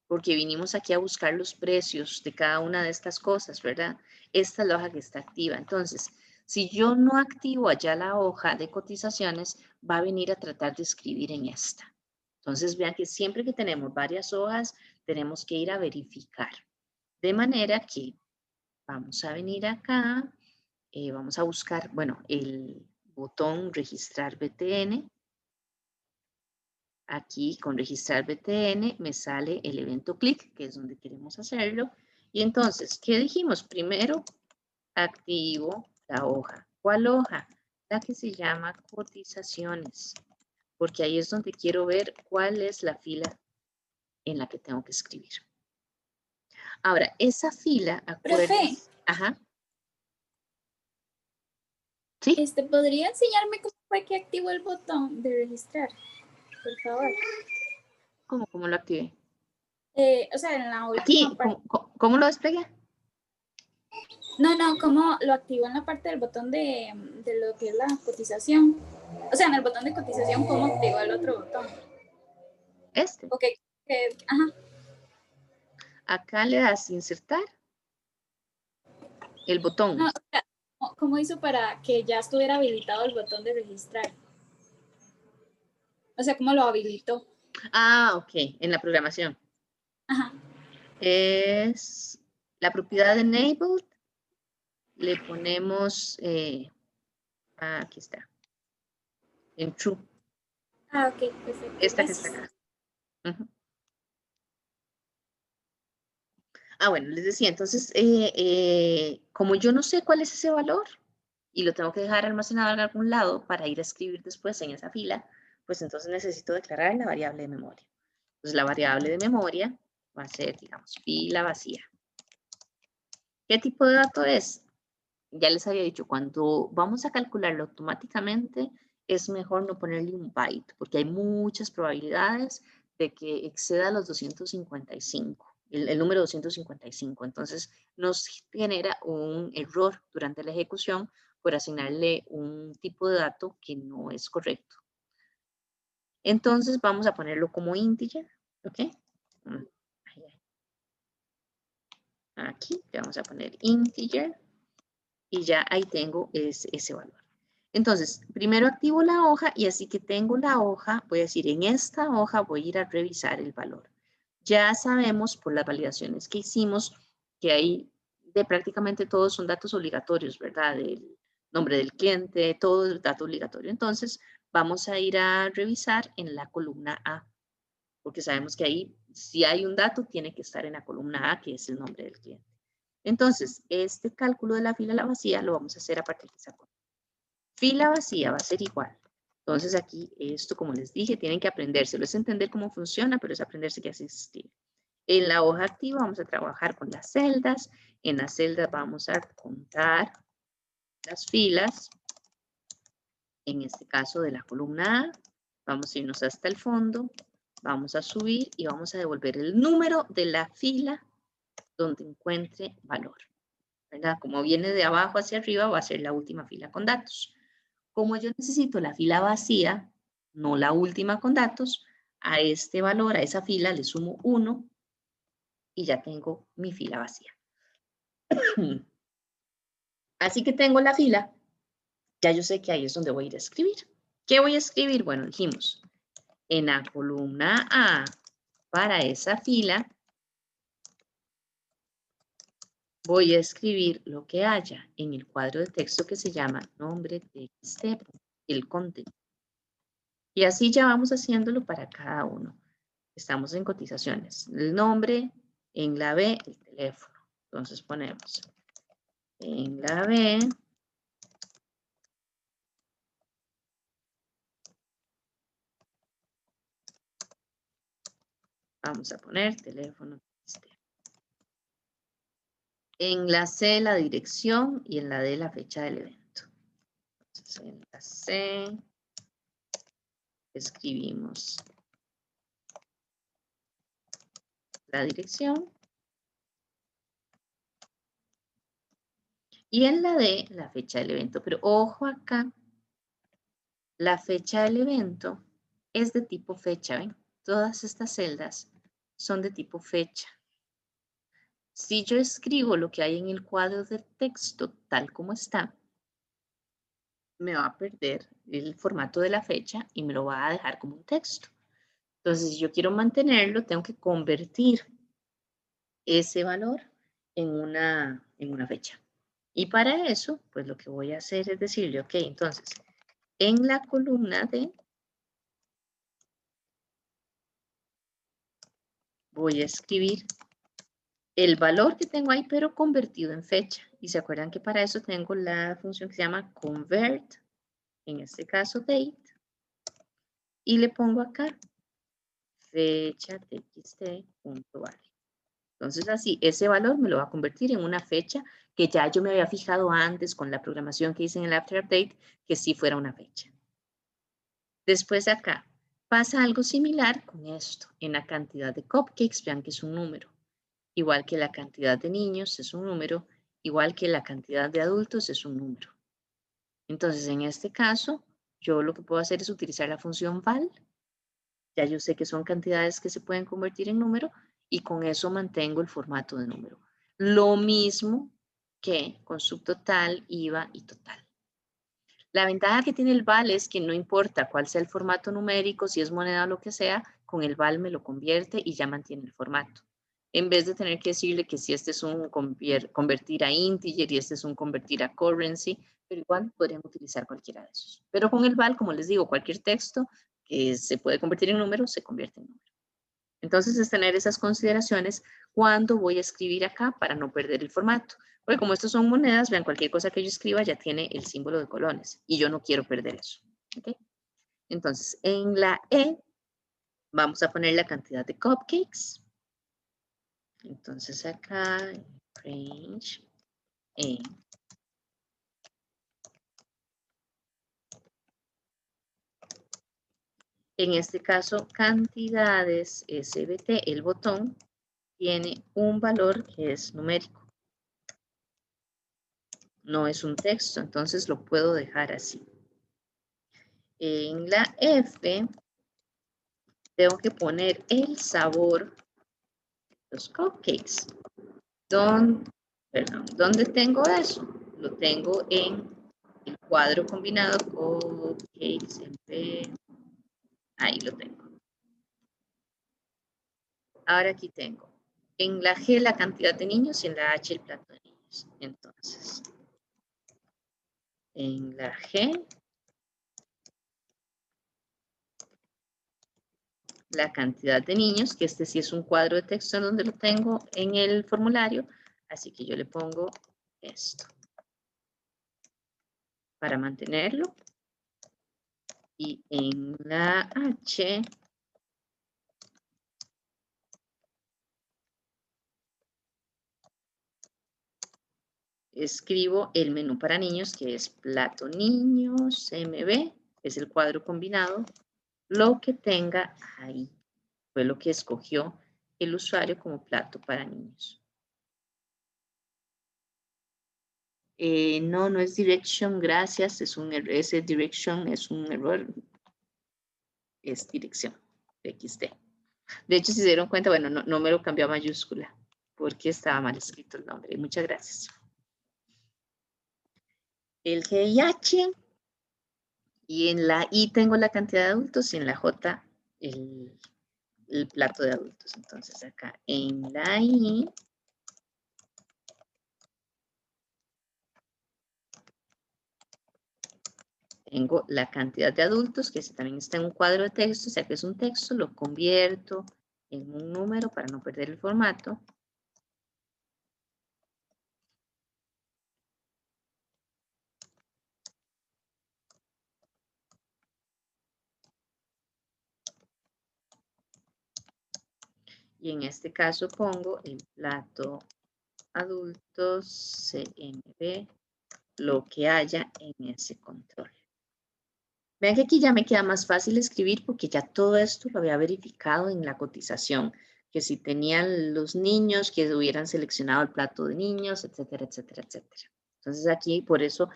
porque vinimos aquí a buscar los precios de cada una de estas cosas, ¿verdad? Esta es la hoja que está activa. Entonces, si yo no activo allá la hoja de cotizaciones, va a venir a tratar de escribir en esta. Entonces, vean que siempre que tenemos varias hojas, tenemos que ir a verificar. De manera que vamos a venir acá, vamos a buscar, bueno, el botón registrar BTN. Aquí con registrar BTN me sale el evento clic, que es donde queremos hacerlo. Y entonces, ¿qué dijimos? Primero, activo la hoja. ¿Cuál hoja? La que se llama cotizaciones, porque ahí es donde quiero ver cuál es la fila en la que tengo que escribir. Ahora, esa fila, acuérdense. Ajá. ¿Sí? ¿Podría enseñarme cómo fue que activó el botón de registrar? Por favor. ¿Cómo lo activé? O sea, en la última Aquí, parte. ¿cómo lo desplegué? No, ¿cómo lo activó en la parte del botón de lo que es la cotización? O sea, en el botón de cotización, ¿cómo activó el otro botón? Este. Ok, ajá. Acá le das insertar el botón. No, o sea, ¿cómo hizo para que ya estuviera habilitado el botón de registrar? O sea, ¿cómo lo habilitó? Ah, ok, en la programación. Ajá. Es la propiedad de enabled. Le ponemos, aquí está, en true. Ah, ok, perfecto. Esta que Gracias. está acá. Ah, bueno, les decía, entonces, como yo no sé cuál es ese valor y lo tengo que dejar almacenado en algún lado para ir a escribir después en esa fila, pues entonces necesito declarar la variable de memoria. Entonces, la variable de memoria va a ser, digamos, fila vacía. ¿Qué tipo de dato es? Ya les había dicho, cuando vamos a calcularlo automáticamente, es mejor no ponerle un byte, porque hay muchas probabilidades de que exceda los 255, el número 255. Entonces, nos genera un error durante la ejecución por asignarle un tipo de dato que no es correcto. Entonces, vamos a ponerlo como integer, ¿ok? Aquí le vamos a poner integer y ya ahí tengo ese valor. Entonces, primero activo la hoja y así que tengo la hoja, voy a decir, en esta hoja voy a ir a revisar el valor. Ya sabemos por las validaciones que hicimos que ahí de prácticamente todos son datos obligatorios, ¿verdad? El nombre del cliente, todo es dato obligatorio. Entonces, vamos a ir a revisar en la columna A, porque sabemos que ahí, si hay un dato, tiene que estar en la columna A, que es el nombre del cliente. Entonces, este cálculo de la fila vacía lo vamos a hacer a partir de esa columna. Fila vacía va a ser igual. Entonces aquí esto, como les dije, tienen que aprendérselo. Es entender cómo funciona, pero es aprenderse que así se escribe. En la hoja activa vamos a trabajar con las celdas. En las celdas vamos a contar las filas. En este caso de la columna A, vamos a irnos hasta el fondo. Vamos a subir y vamos a devolver el número de la fila donde encuentre valor, ¿verdad? Como viene de abajo hacia arriba, va a ser la última fila con datos. Como yo necesito la fila vacía, no la última con datos, a este valor, a esa fila, le sumo 1 y ya tengo mi fila vacía. Así que tengo la fila, ya yo sé que ahí es donde voy a ir a escribir. ¿Qué voy a escribir? Bueno, dijimos, en la columna A, para esa fila, voy a escribir lo que haya en el cuadro de texto que se llama nombre txt, el contenido. Y así ya vamos haciéndolo para cada uno. Estamos en cotizaciones. El nombre, en la B, el teléfono. Entonces ponemos en la B, vamos a poner teléfono. En la C, la dirección y en la D, la fecha del evento. Entonces, en la C, escribimos la dirección. Y en la D, la fecha del evento. Pero ojo acá, la fecha del evento es de tipo fecha, ¿ven? Todas estas celdas son de tipo fecha. Si yo escribo lo que hay en el cuadro de texto tal como está, me va a perder el formato de la fecha y me lo va a dejar como un texto. Entonces, si yo quiero mantenerlo, tengo que convertir ese valor en una fecha. Y para eso, pues lo que voy a hacer es decirle, ok, entonces, en la columna D, voy a escribir el valor que tengo ahí, pero convertido en fecha. Y se acuerdan que para eso tengo la función que se llama convert, en este caso date, y le pongo acá fecha txt.value. Entonces así, ese valor me lo va a convertir en una fecha que ya yo me había fijado antes con la programación que hice en el after update, que sí fuera una fecha. Después acá, pasa algo similar con esto. En la cantidad de cupcakes, vean que es un número. Igual que la cantidad de niños es un número, igual que la cantidad de adultos es un número. Entonces, en este caso, yo lo que puedo hacer es utilizar la función val. Ya yo sé que son cantidades que se pueden convertir en número y con eso mantengo el formato de número. Lo mismo que con subtotal, IVA y total. La ventaja que tiene el val es que no importa cuál sea el formato numérico, si es moneda o lo que sea, con el val me lo convierte y ya mantiene el formato. En vez de tener que decirle que si este es un convertir a integer y este es un convertir a currency, pero igual podrían utilizar cualquiera de esos. Pero con el val, como les digo, cualquier texto que se puede convertir en número, se convierte en número. Entonces es tener esas consideraciones cuando voy a escribir acá para no perder el formato. Porque como estos son monedas, vean, cualquier cosa que yo escriba ya tiene el símbolo de colones y yo no quiero perder eso. ¿Okay? Entonces, en la E vamos a poner la cantidad de cupcakes. Entonces acá, range E. En este caso, cantidades SBT, el botón, tiene un valor que es numérico. No es un texto, entonces lo puedo dejar así. En la F, tengo que poner el sabor de los cupcakes. ¿Dónde tengo eso? Lo tengo en el cuadro combinado cupcakes en P. Ahí lo tengo. Ahora aquí tengo en la G la cantidad de niños y en la H el plato de niños. Entonces, en la G, la cantidad de niños, que este sí es un cuadro de texto en donde lo tengo en el formulario, así que yo le pongo esto para mantenerlo. Y en la H, escribo el menú para niños, que es plato niños, MB, es el cuadro combinado, lo que tenga ahí. Fue lo que escogió el usuario como plato para niños. No es direction, gracias, ese direction es un error, es dirección, XD. De hecho, si se dieron cuenta, bueno, no me lo cambió a mayúscula, porque estaba mal escrito el nombre. Muchas gracias. El GIH, y en la I tengo la cantidad de adultos, y en la J el plato de adultos. Entonces acá en la I Tengo la cantidad de adultos, que ese también está en un cuadro de texto, o sea que es un texto, lo convierto en un número para no perder el formato. Y en este caso pongo el plato adultos CMB, lo que haya en ese control. Vean que aquí ya me queda más fácil escribir porque ya todo esto lo había verificado en la cotización, que si tenían los niños, que hubieran seleccionado el plato de niños, etcétera, etcétera, etcétera. Entonces aquí por eso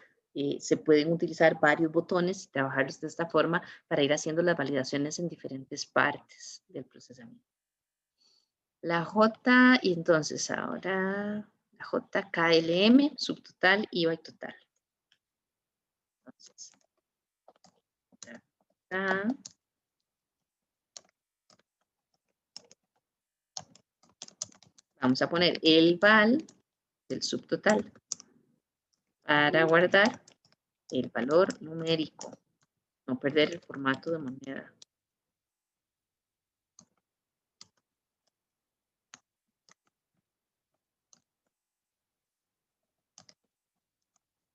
se pueden utilizar varios botones y trabajarlos de esta forma para ir haciendo las validaciones en diferentes partes del procesamiento. La J, y entonces ahora la J, KLM, subtotal, IVA y total. Entonces, acá. Vamos a poner el val del subtotal para guardar el valor numérico, no perder el formato de moneda.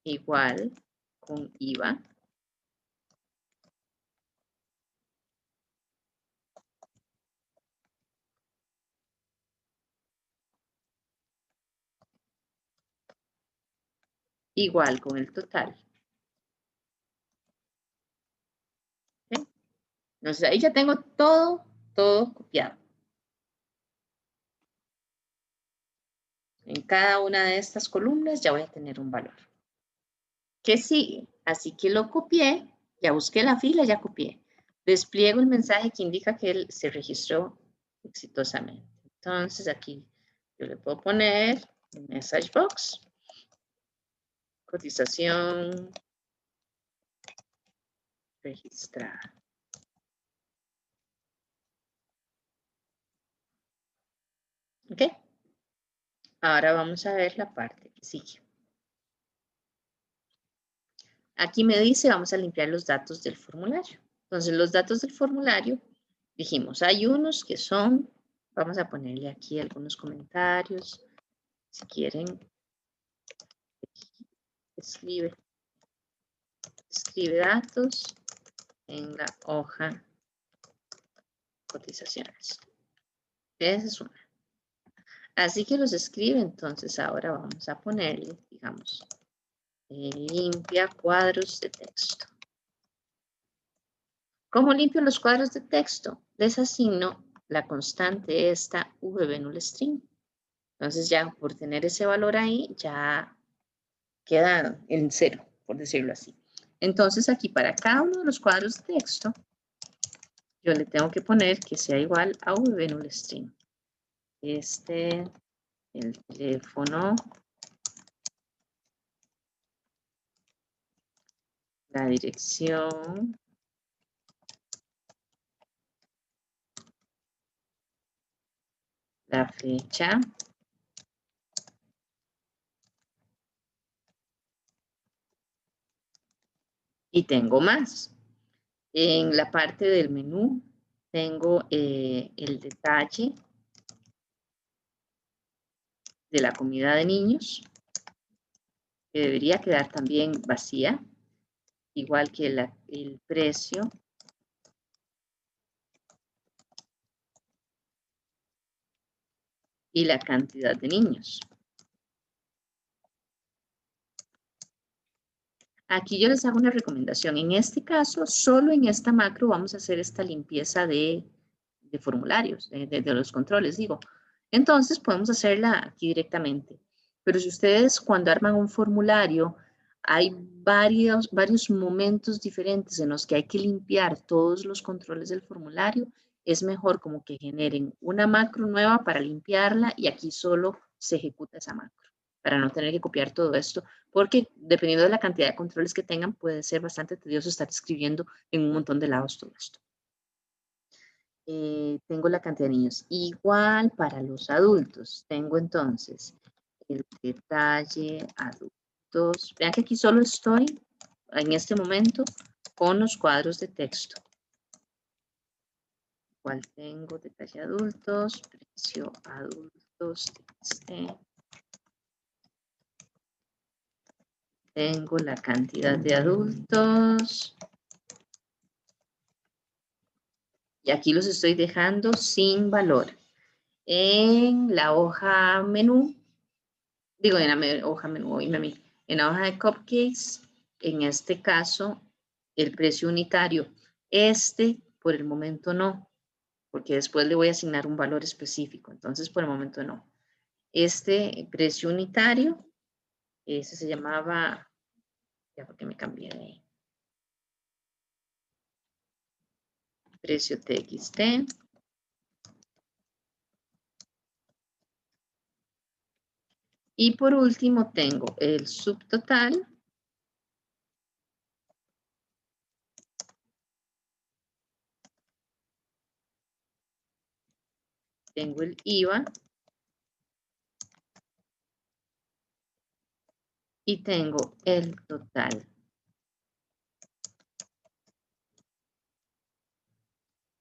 Igual con IVA. Igual con el total. ¿Okay? Entonces ahí ya tengo todo copiado. En cada una de estas columnas ya voy a tener un valor. ¿Qué sigue? Así que lo copié, ya busqué la fila, ya copié. Despliego el mensaje que indica que él se registró exitosamente. Entonces aquí yo le puedo poner message box, cotización registrada. ¿Ok? Ahora vamos a ver la parte que sigue. Aquí me dice, vamos a limpiar los datos del formulario. Entonces, los datos del formulario, dijimos, hay unos que son, vamos a ponerle aquí algunos comentarios. Si quieren, escribe datos en la hoja cotizaciones. Esa es una. Así que los escribe, entonces ahora vamos a ponerle, digamos, limpia cuadros de texto. ¿Cómo limpio los cuadros de texto? Les asigno la constante esta VB null string. Entonces ya por tener ese valor ahí, ya queda en cero, por decirlo así. Entonces aquí para cada uno de los cuadros de texto, yo le tengo que poner que sea igual a VB null string. El teléfono, la dirección, la fecha, y tengo más. En la parte del menú tengo el detalle de la comida de niños, que debería quedar también vacía, igual que el precio. Y la cantidad de niños. Aquí yo les hago una recomendación. En este caso, solo en esta macro vamos a hacer esta limpieza de formularios, de los controles, digo. Entonces, podemos hacerla aquí directamente. Pero si ustedes cuando arman un formulario, hay varios momentos diferentes en los que hay que limpiar todos los controles del formulario, es mejor como que generen una macro nueva para limpiarla y aquí solo se ejecuta esa macro, para no tener que copiar todo esto, porque dependiendo de la cantidad de controles que tengan, puede ser bastante tedioso estar escribiendo en un montón de lados todo esto. Tengo la cantidad de niños. Igual para los adultos. Tengo entonces el detalle adultos. Vean que aquí solo estoy en este momento con los cuadros de texto. Igual tengo detalle adultos, precio adultos, tengo la cantidad de adultos. Y aquí los estoy dejando sin valor. En la hoja menú, digo en la hoja menú, en la hoja de cupcakes, en este caso, el precio unitario. Por el momento no, porque después le voy a asignar un valor específico. Entonces, por el momento no. Este precio unitario, ese se llamaba, ya porque me cambié de ahí. Precio TXT. Y por último tengo el subtotal. Tengo el IVA. Y tengo el total.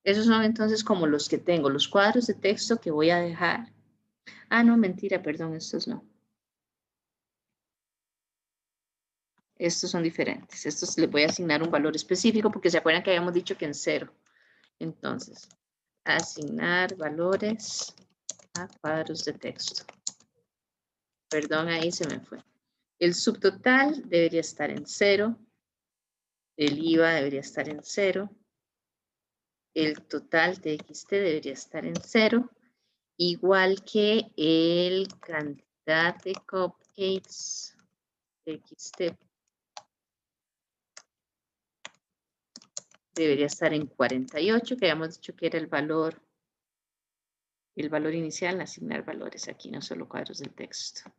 Esos son entonces como los que tengo, los cuadros de texto que voy a dejar. Ah, no, mentira, perdón, estos no. Estos son diferentes. Estos les voy a asignar un valor específico porque se acuerdan que habíamos dicho que en 0. Entonces, asignar valores a cuadros de texto. Perdón, ahí se me fue. El subtotal debería estar en 0. El IVA debería estar en 0. El total TXT debería estar en 0. Igual que el cantidad de cupcakes TXT debería estar en 48, que habíamos dicho que era el valor inicial, asignar valores aquí, no solo cuadros del texto.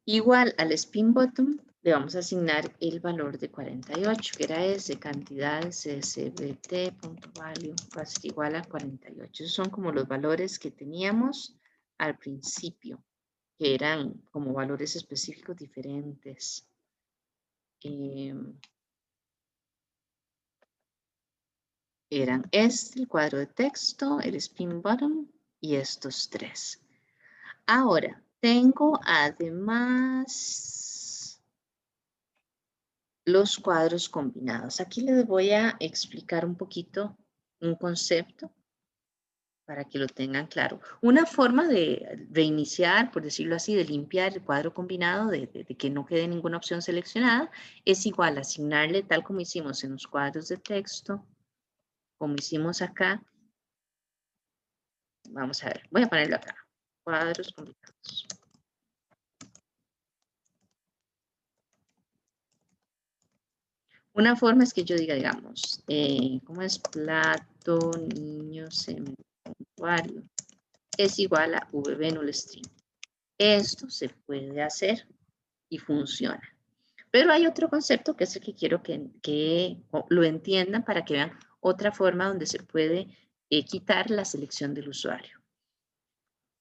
Igual al spin bottom le vamos a asignar el valor de 48, que era ese, cantidad csbt.value va a ser igual a 48. Esos son como los valores que teníamos al principio, que eran como valores específicos diferentes. Eran el cuadro de texto, el spin bottom y estos tres. Ahora, tengo además los cuadros combinados. Aquí les voy a explicar un poquito un concepto para que lo tengan claro. Una forma de reiniciar, por decirlo así, de limpiar el cuadro combinado, de que no quede ninguna opción seleccionada, es igual a asignarle, tal como hicimos en los cuadros de texto, como hicimos acá. Vamos a ver, voy a ponerlo acá. Cuadros combinados. Una forma es que yo diga, digamos, ¿cómo es? Plato, niño, sementuario. Es igual a VB null string. Esto se puede hacer y funciona. Pero hay otro concepto que es el que quiero que lo entiendan para que vean otra forma donde se puede quitar la selección del usuario.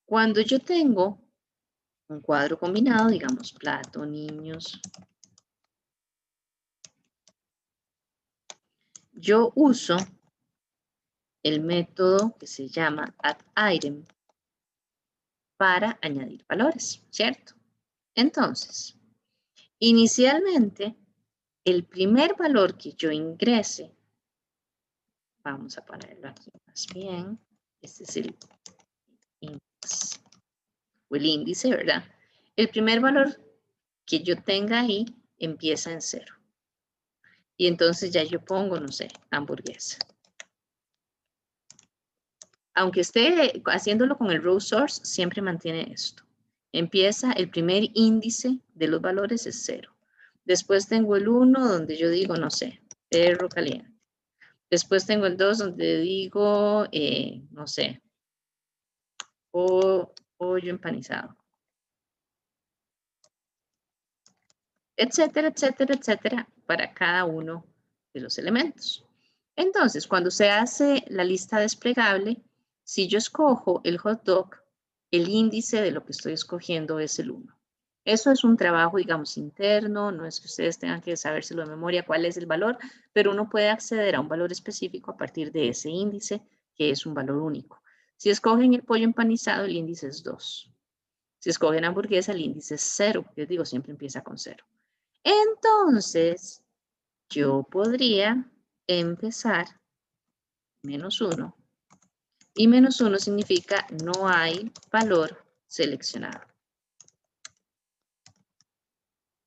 Cuando yo tengo un cuadro combinado, digamos, plato, niños, yo uso el método que se llama addItem para añadir valores, ¿cierto? Entonces, inicialmente, el primer valor que yo ingrese, vamos a ponerlo aquí más bien, este es el índice, o el índice, ¿verdad? El primer valor que yo tenga ahí empieza en 0. Y entonces ya yo pongo, no sé, hamburguesa. Aunque esté haciéndolo con el row source, siempre mantiene esto. Empieza, el primer índice de los valores es 0. Después tengo el 1 donde yo digo, no sé, perro caliente. Después tengo el 2 donde digo, no sé, pollo empanizado. Etcétera, etcétera, etcétera, para cada uno de los elementos. Entonces, cuando se hace la lista desplegable, si yo escojo el hot dog, el índice de lo que estoy escogiendo es el 1. Eso es un trabajo, digamos, interno, no es que ustedes tengan que sabérselo de memoria cuál es el valor, pero uno puede acceder a un valor específico a partir de ese índice, que es un valor único. Si escogen el pollo empanizado, el índice es 2. Si escogen hamburguesa, el índice es 0. Yo digo, siempre empieza con 0. Entonces, yo podría empezar menos 1. Y menos 1 significa no hay valor seleccionado.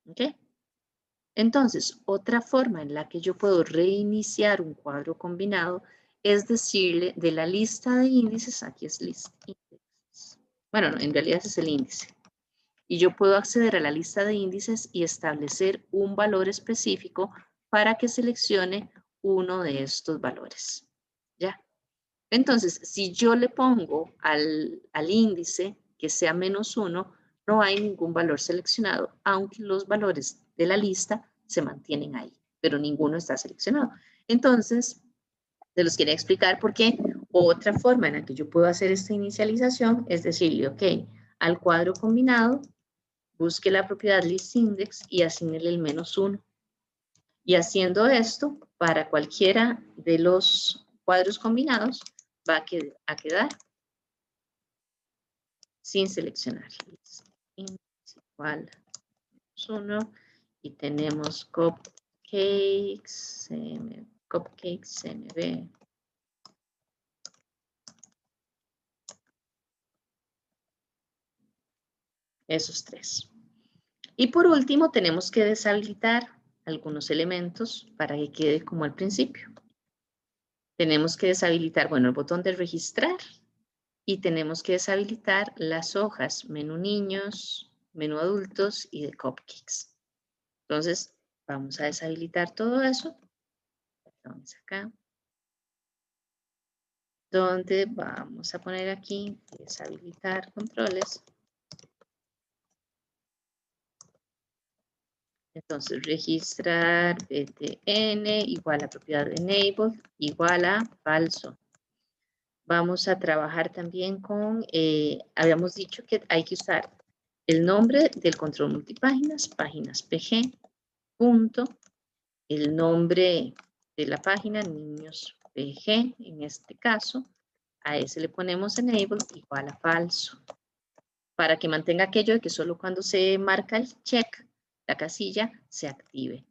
¿Ok? Entonces, otra forma en la que yo puedo reiniciar un cuadro combinado es decirle de la lista de índices, aquí es list index. Bueno, no, en realidad ese es el índice. Y yo puedo acceder a la lista de índices y establecer un valor específico para que seleccione uno de estos valores. ¿Ya? Entonces, si yo le pongo al índice que sea menos 1, no hay ningún valor seleccionado, aunque los valores de la lista se mantienen ahí, pero ninguno está seleccionado. Entonces, se los quería explicar por qué. Otra forma en la que yo puedo hacer esta inicialización es decirle, ok, al cuadro combinado, busque la propiedad listIndex y asignele el menos 1. Y haciendo esto, para cualquiera de los cuadros combinados, va a quedar sin seleccionar. Igual 1 y tenemos cupcakes, CMV. Esos 3. Y por último, tenemos que deshabilitar algunos elementos para que quede como al principio. Tenemos que deshabilitar, bueno, el botón de registrar y tenemos que deshabilitar las hojas menú niños, menú adultos y de cupcakes. Entonces, vamos a deshabilitar todo eso. Vamos acá. Donde vamos a poner aquí, deshabilitar controles. Entonces, registrar btn igual a propiedad enable igual a falso. Vamos a trabajar también con, habíamos dicho que hay que usar el nombre del control multipáginas, páginas PG, punto, el nombre de la página, niños PG, en este caso, a ese le ponemos enable igual a falso, para que mantenga aquello de que solo cuando se marca el check, la casilla, se active.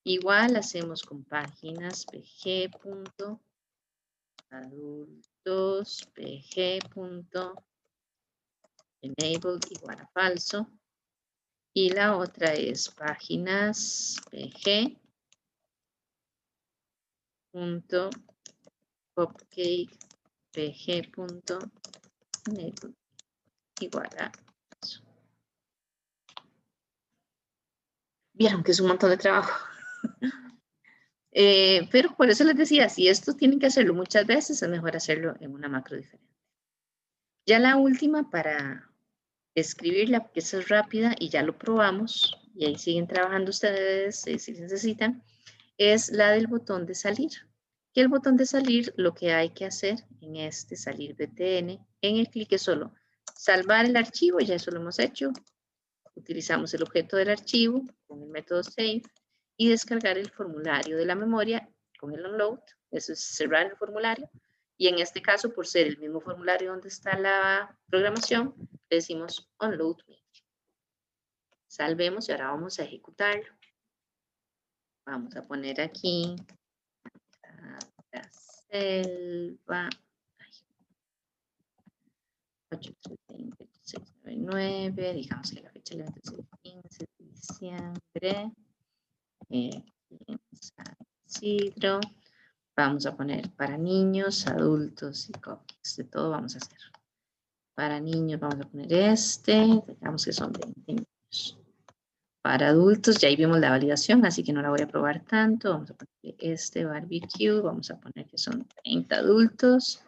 Igual hacemos con páginas PG, punto, adultos, PG, punto, enable igual a falso. Y la otra es páginas PG, punto, cupcake, PG, punto, enable igual a falso. Vieron que es un montón de trabajo. Pero por eso les decía, si esto tienen que hacerlo muchas veces, es mejor hacerlo en una macro diferente. Ya la última para escribirla, porque esa es rápida y ya lo probamos, y ahí siguen trabajando ustedes si necesitan, es la del botón de salir. Que el botón de salir, lo que hay que hacer en este salir btn, en el clic es solo salvar el archivo, ya eso lo hemos hecho. Utilizamos el objeto del archivo con el método save y descargar el formulario de la memoria con el unload, eso es cerrar el formulario. Y en este caso, por ser el mismo formulario donde está la programación, le decimos unload me. Salvemos y ahora vamos a ejecutarlo. Vamos a poner aquí la selva 83208699, digamos que la fecha de es el 15 de diciembre. En San Isidro. Vamos a poner para niños, adultos y cupcakes. De todo vamos a hacer. Para niños vamos a poner este. Digamos que son 20 niños. Para adultos, ya ahí vimos la validación, así que no la voy a probar tanto. Vamos a poner este barbecue. Vamos a poner que son 30 adultos.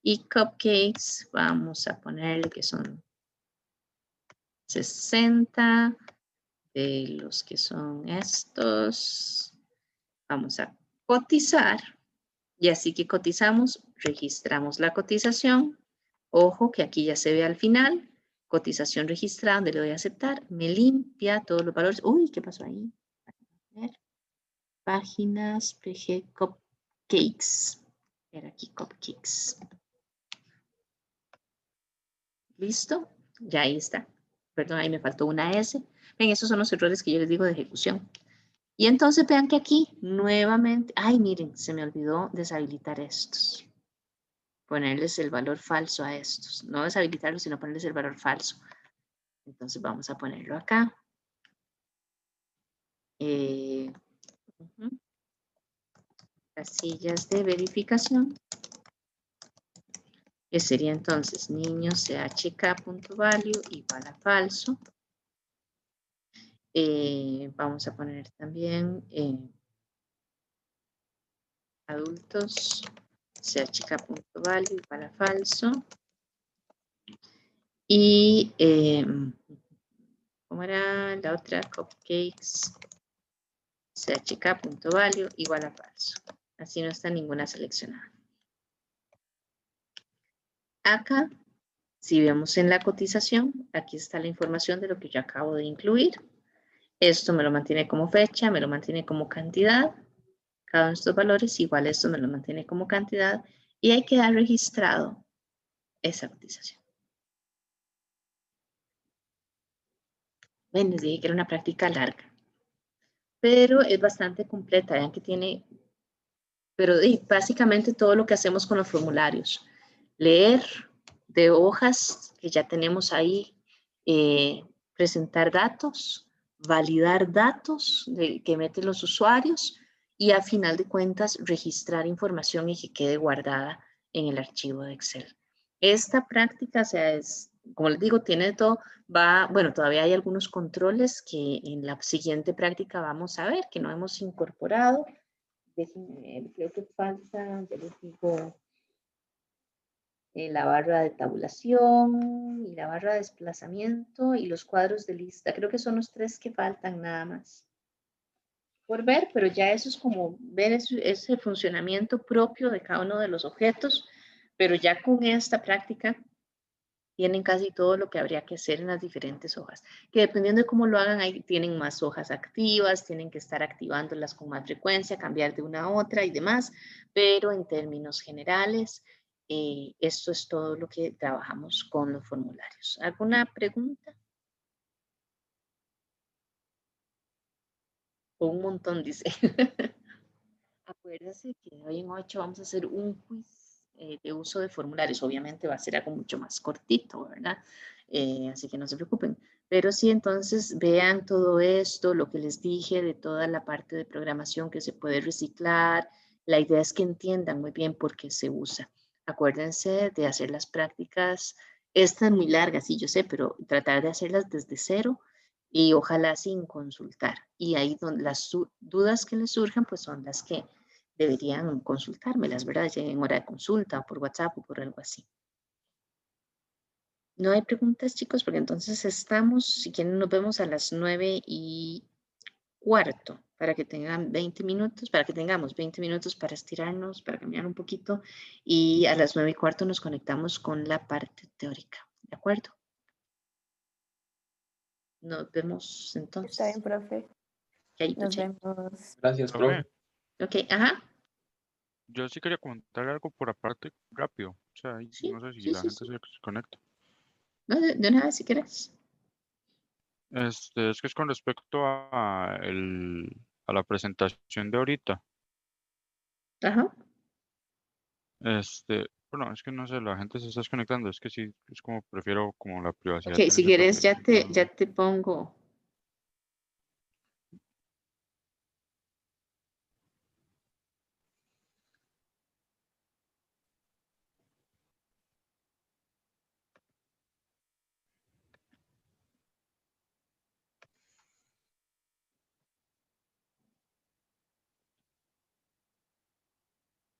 Y cupcakes, vamos a ponerle que son 60 de los que son estos. Vamos a cotizar y así que cotizamos, registramos la cotización. Ojo que aquí ya se ve al final cotización registrada, donde le doy a aceptar, me limpia todos los valores. Uy, ¿qué pasó ahí? A ver. Páginas, PG, Cupcakes. Era aquí, Cupcakes. ¿Listo? Ya ahí está. Perdón, ahí me faltó una S. Ven, esos son los errores que yo les digo de ejecución. Y entonces vean que aquí nuevamente, ay, miren, se me olvidó deshabilitar estos. Ponerles el valor falso a estos. No deshabilitarlos, sino ponerles el valor falso. Entonces vamos a ponerlo acá. Casillas de verificación. Que sería entonces niño chk.value igual a falso. Vamos a poner también adultos chk.value igual a falso. Y ¿cómo era la otra? Cupcakes chk.value igual a falso. Así no está ninguna seleccionada. Acá, si vemos en la cotización, aquí está la información de lo que yo acabo de incluir. Esto me lo mantiene como fecha, me lo mantiene como cantidad. Cada uno de estos valores, igual esto me lo mantiene como cantidad. Y hay que dar registrado esa cotización. Bueno, les dije que era una práctica larga. Pero es bastante completa. Vean que tiene... Pero básicamente todo lo que hacemos con los formularios. Leer de hojas que ya tenemos ahí, presentar datos, validar datos que meten los usuarios y a final de cuentas registrar información y que quede guardada en el archivo de Excel. Esta práctica, o sea, como les digo, tiene todo, bueno, todavía hay algunos controles que en la siguiente práctica vamos a ver que no hemos incorporado. Déjenme ver, creo que falta, ya les digo, la barra de tabulación y la barra de desplazamiento y los cuadros de lista. Creo que son los 3 que faltan nada más por ver, pero ya eso es como ver ese funcionamiento propio de cada uno de los objetos, pero ya con esta práctica tienen casi todo lo que habría que hacer en las diferentes hojas, que dependiendo de cómo lo hagan, ahí tienen más hojas activas, tienen que estar activándolas con más frecuencia, cambiar de una a otra y demás, pero en términos generales, esto es todo lo que trabajamos con los formularios. ¿Alguna pregunta? O un montón, dice. Acuérdense que hoy en 8 vamos a hacer un quiz de uso de formularios. Obviamente va a ser algo mucho más cortito, ¿verdad? Así que no se preocupen. Pero sí, entonces vean todo esto, lo que les dije de toda la parte de programación que se puede reciclar. La idea es que entiendan muy bien por qué se usa. Acuérdense de hacer las prácticas. Estas muy largas, sí, yo sé, pero tratar de hacerlas desde cero y ojalá sin consultar. Y ahí donde las dudas que les surjan, pues son las que deberían consultármelas, ¿verdad? Ya en hora de consulta o por WhatsApp o por algo así. No hay preguntas, chicos, porque entonces estamos, si quieren, nos vemos a las 9:15 para que tengan 20 minutos, para que tengamos 20 minutos para estirarnos, para caminar un poquito y a las 9:15 nos conectamos con la parte teórica, ¿de acuerdo? Nos vemos entonces. Está bien, profe. Chaito, Nos chaito. vemos. Gracias, profe. Ok, ajá. Yo sí quería comentar algo por aparte rápido. O sea, Sí, no sé si sí, la sí, gente sí. se conecta. No, de una vez si quieres. Es que es con respecto a la presentación de ahorita. Ajá. Bueno, es que no sé, la gente se está desconectando. Es que sí, es como prefiero como la privacidad Ok, en si ese toque. quieres ya te pongo.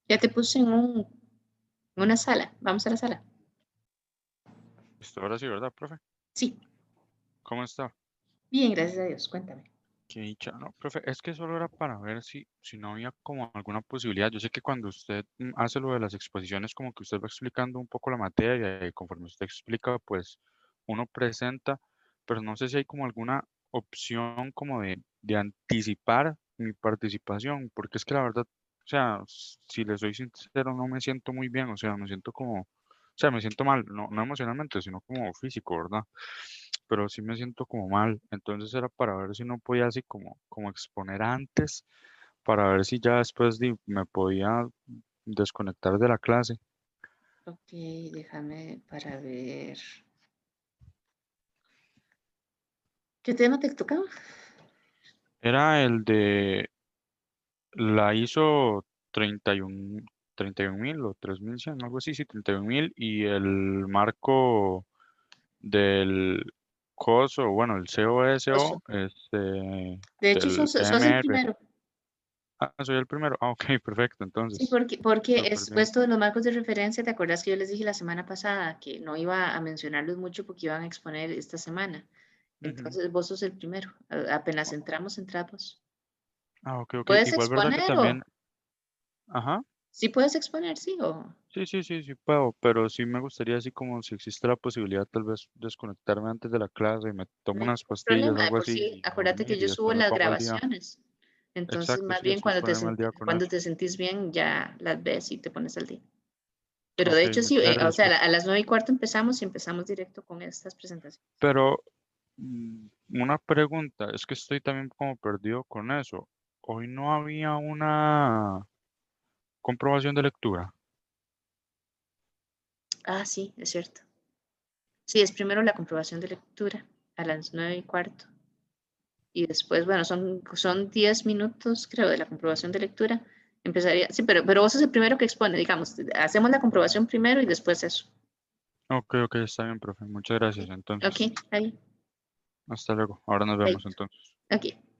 Ya te puse en una sala. Vamos a la sala. Listo, ahora sí, ¿verdad, profe? Sí, ¿Cómo está? bien, gracias a Dios. Cuéntame. Qué dicha. No, profe, es que solo era para ver si no había como alguna posibilidad. Yo sé que cuando usted hace lo de las exposiciones, como que usted va explicando un poco la materia y conforme usted explica, pues uno presenta, pero no sé si hay como alguna opción como de anticipar mi participación, porque es que la verdad, o sea, si les soy sincero, no me siento muy bien, o sea, me siento como, o sea, me siento mal, no emocionalmente, sino como físico, ¿verdad? Pero sí me siento como mal, entonces era para ver si no podía así como exponer antes, para ver si ya después me podía desconectar de la clase. Ok, déjame para ver. ¿Qué tema te tocaba? Era el de la ISO 31.000 o 3.100, algo así, sí, 31.000 y el marco del COSO, bueno, el Oso. COSO, De hecho, del sos el MR. primero. Ah, soy el primero. Ah, ok, perfecto, Sí, entonces, porque súper es bien. puesto de los marcos de referencia. ¿Te acuerdas que yo les dije la semana pasada que no iba a mencionarlos mucho porque iban a exponer esta semana? Ujú. Entonces, vos sos el primero. Apenas entramos, entramos. Ah, ok, ok. ¿Puedes Igual, ¿verdad que exponer o? también? Ajá. Sí, puedes exponer, sí, o. Sí puedo, pero sí me gustaría así como si existe la posibilidad tal vez desconectarme antes de la clase y me tomo No hay unas ningún pastillas, problema. De algo por así sí, y acuérdate que dormir y yo subo después me las pongo al día. grabaciones. Entonces, Exacto, más sí, bien después ponerme al día con cuando eso. te sentís bien, ya las ves y te pones al día. Pero de Ok, hecho, sí, muchas o gracias. sea, a las 9:15 empezamos y empezamos directo con estas presentaciones. Pero una pregunta, es que estoy también como perdido con eso. Hoy no había una comprobación de lectura. Ah, sí, es cierto. Sí, es primero la comprobación de lectura a las 9:15. Y después, bueno, son 10 minutos, creo, de la comprobación de lectura. Empezaría, sí, pero vos sos el primero que expone, digamos. Hacemos la comprobación primero y después eso. Ok, está bien, profe. Muchas gracias. Ok, Entonces, ahí, hasta luego. Ahora nos ahí. vemos entonces. Ok.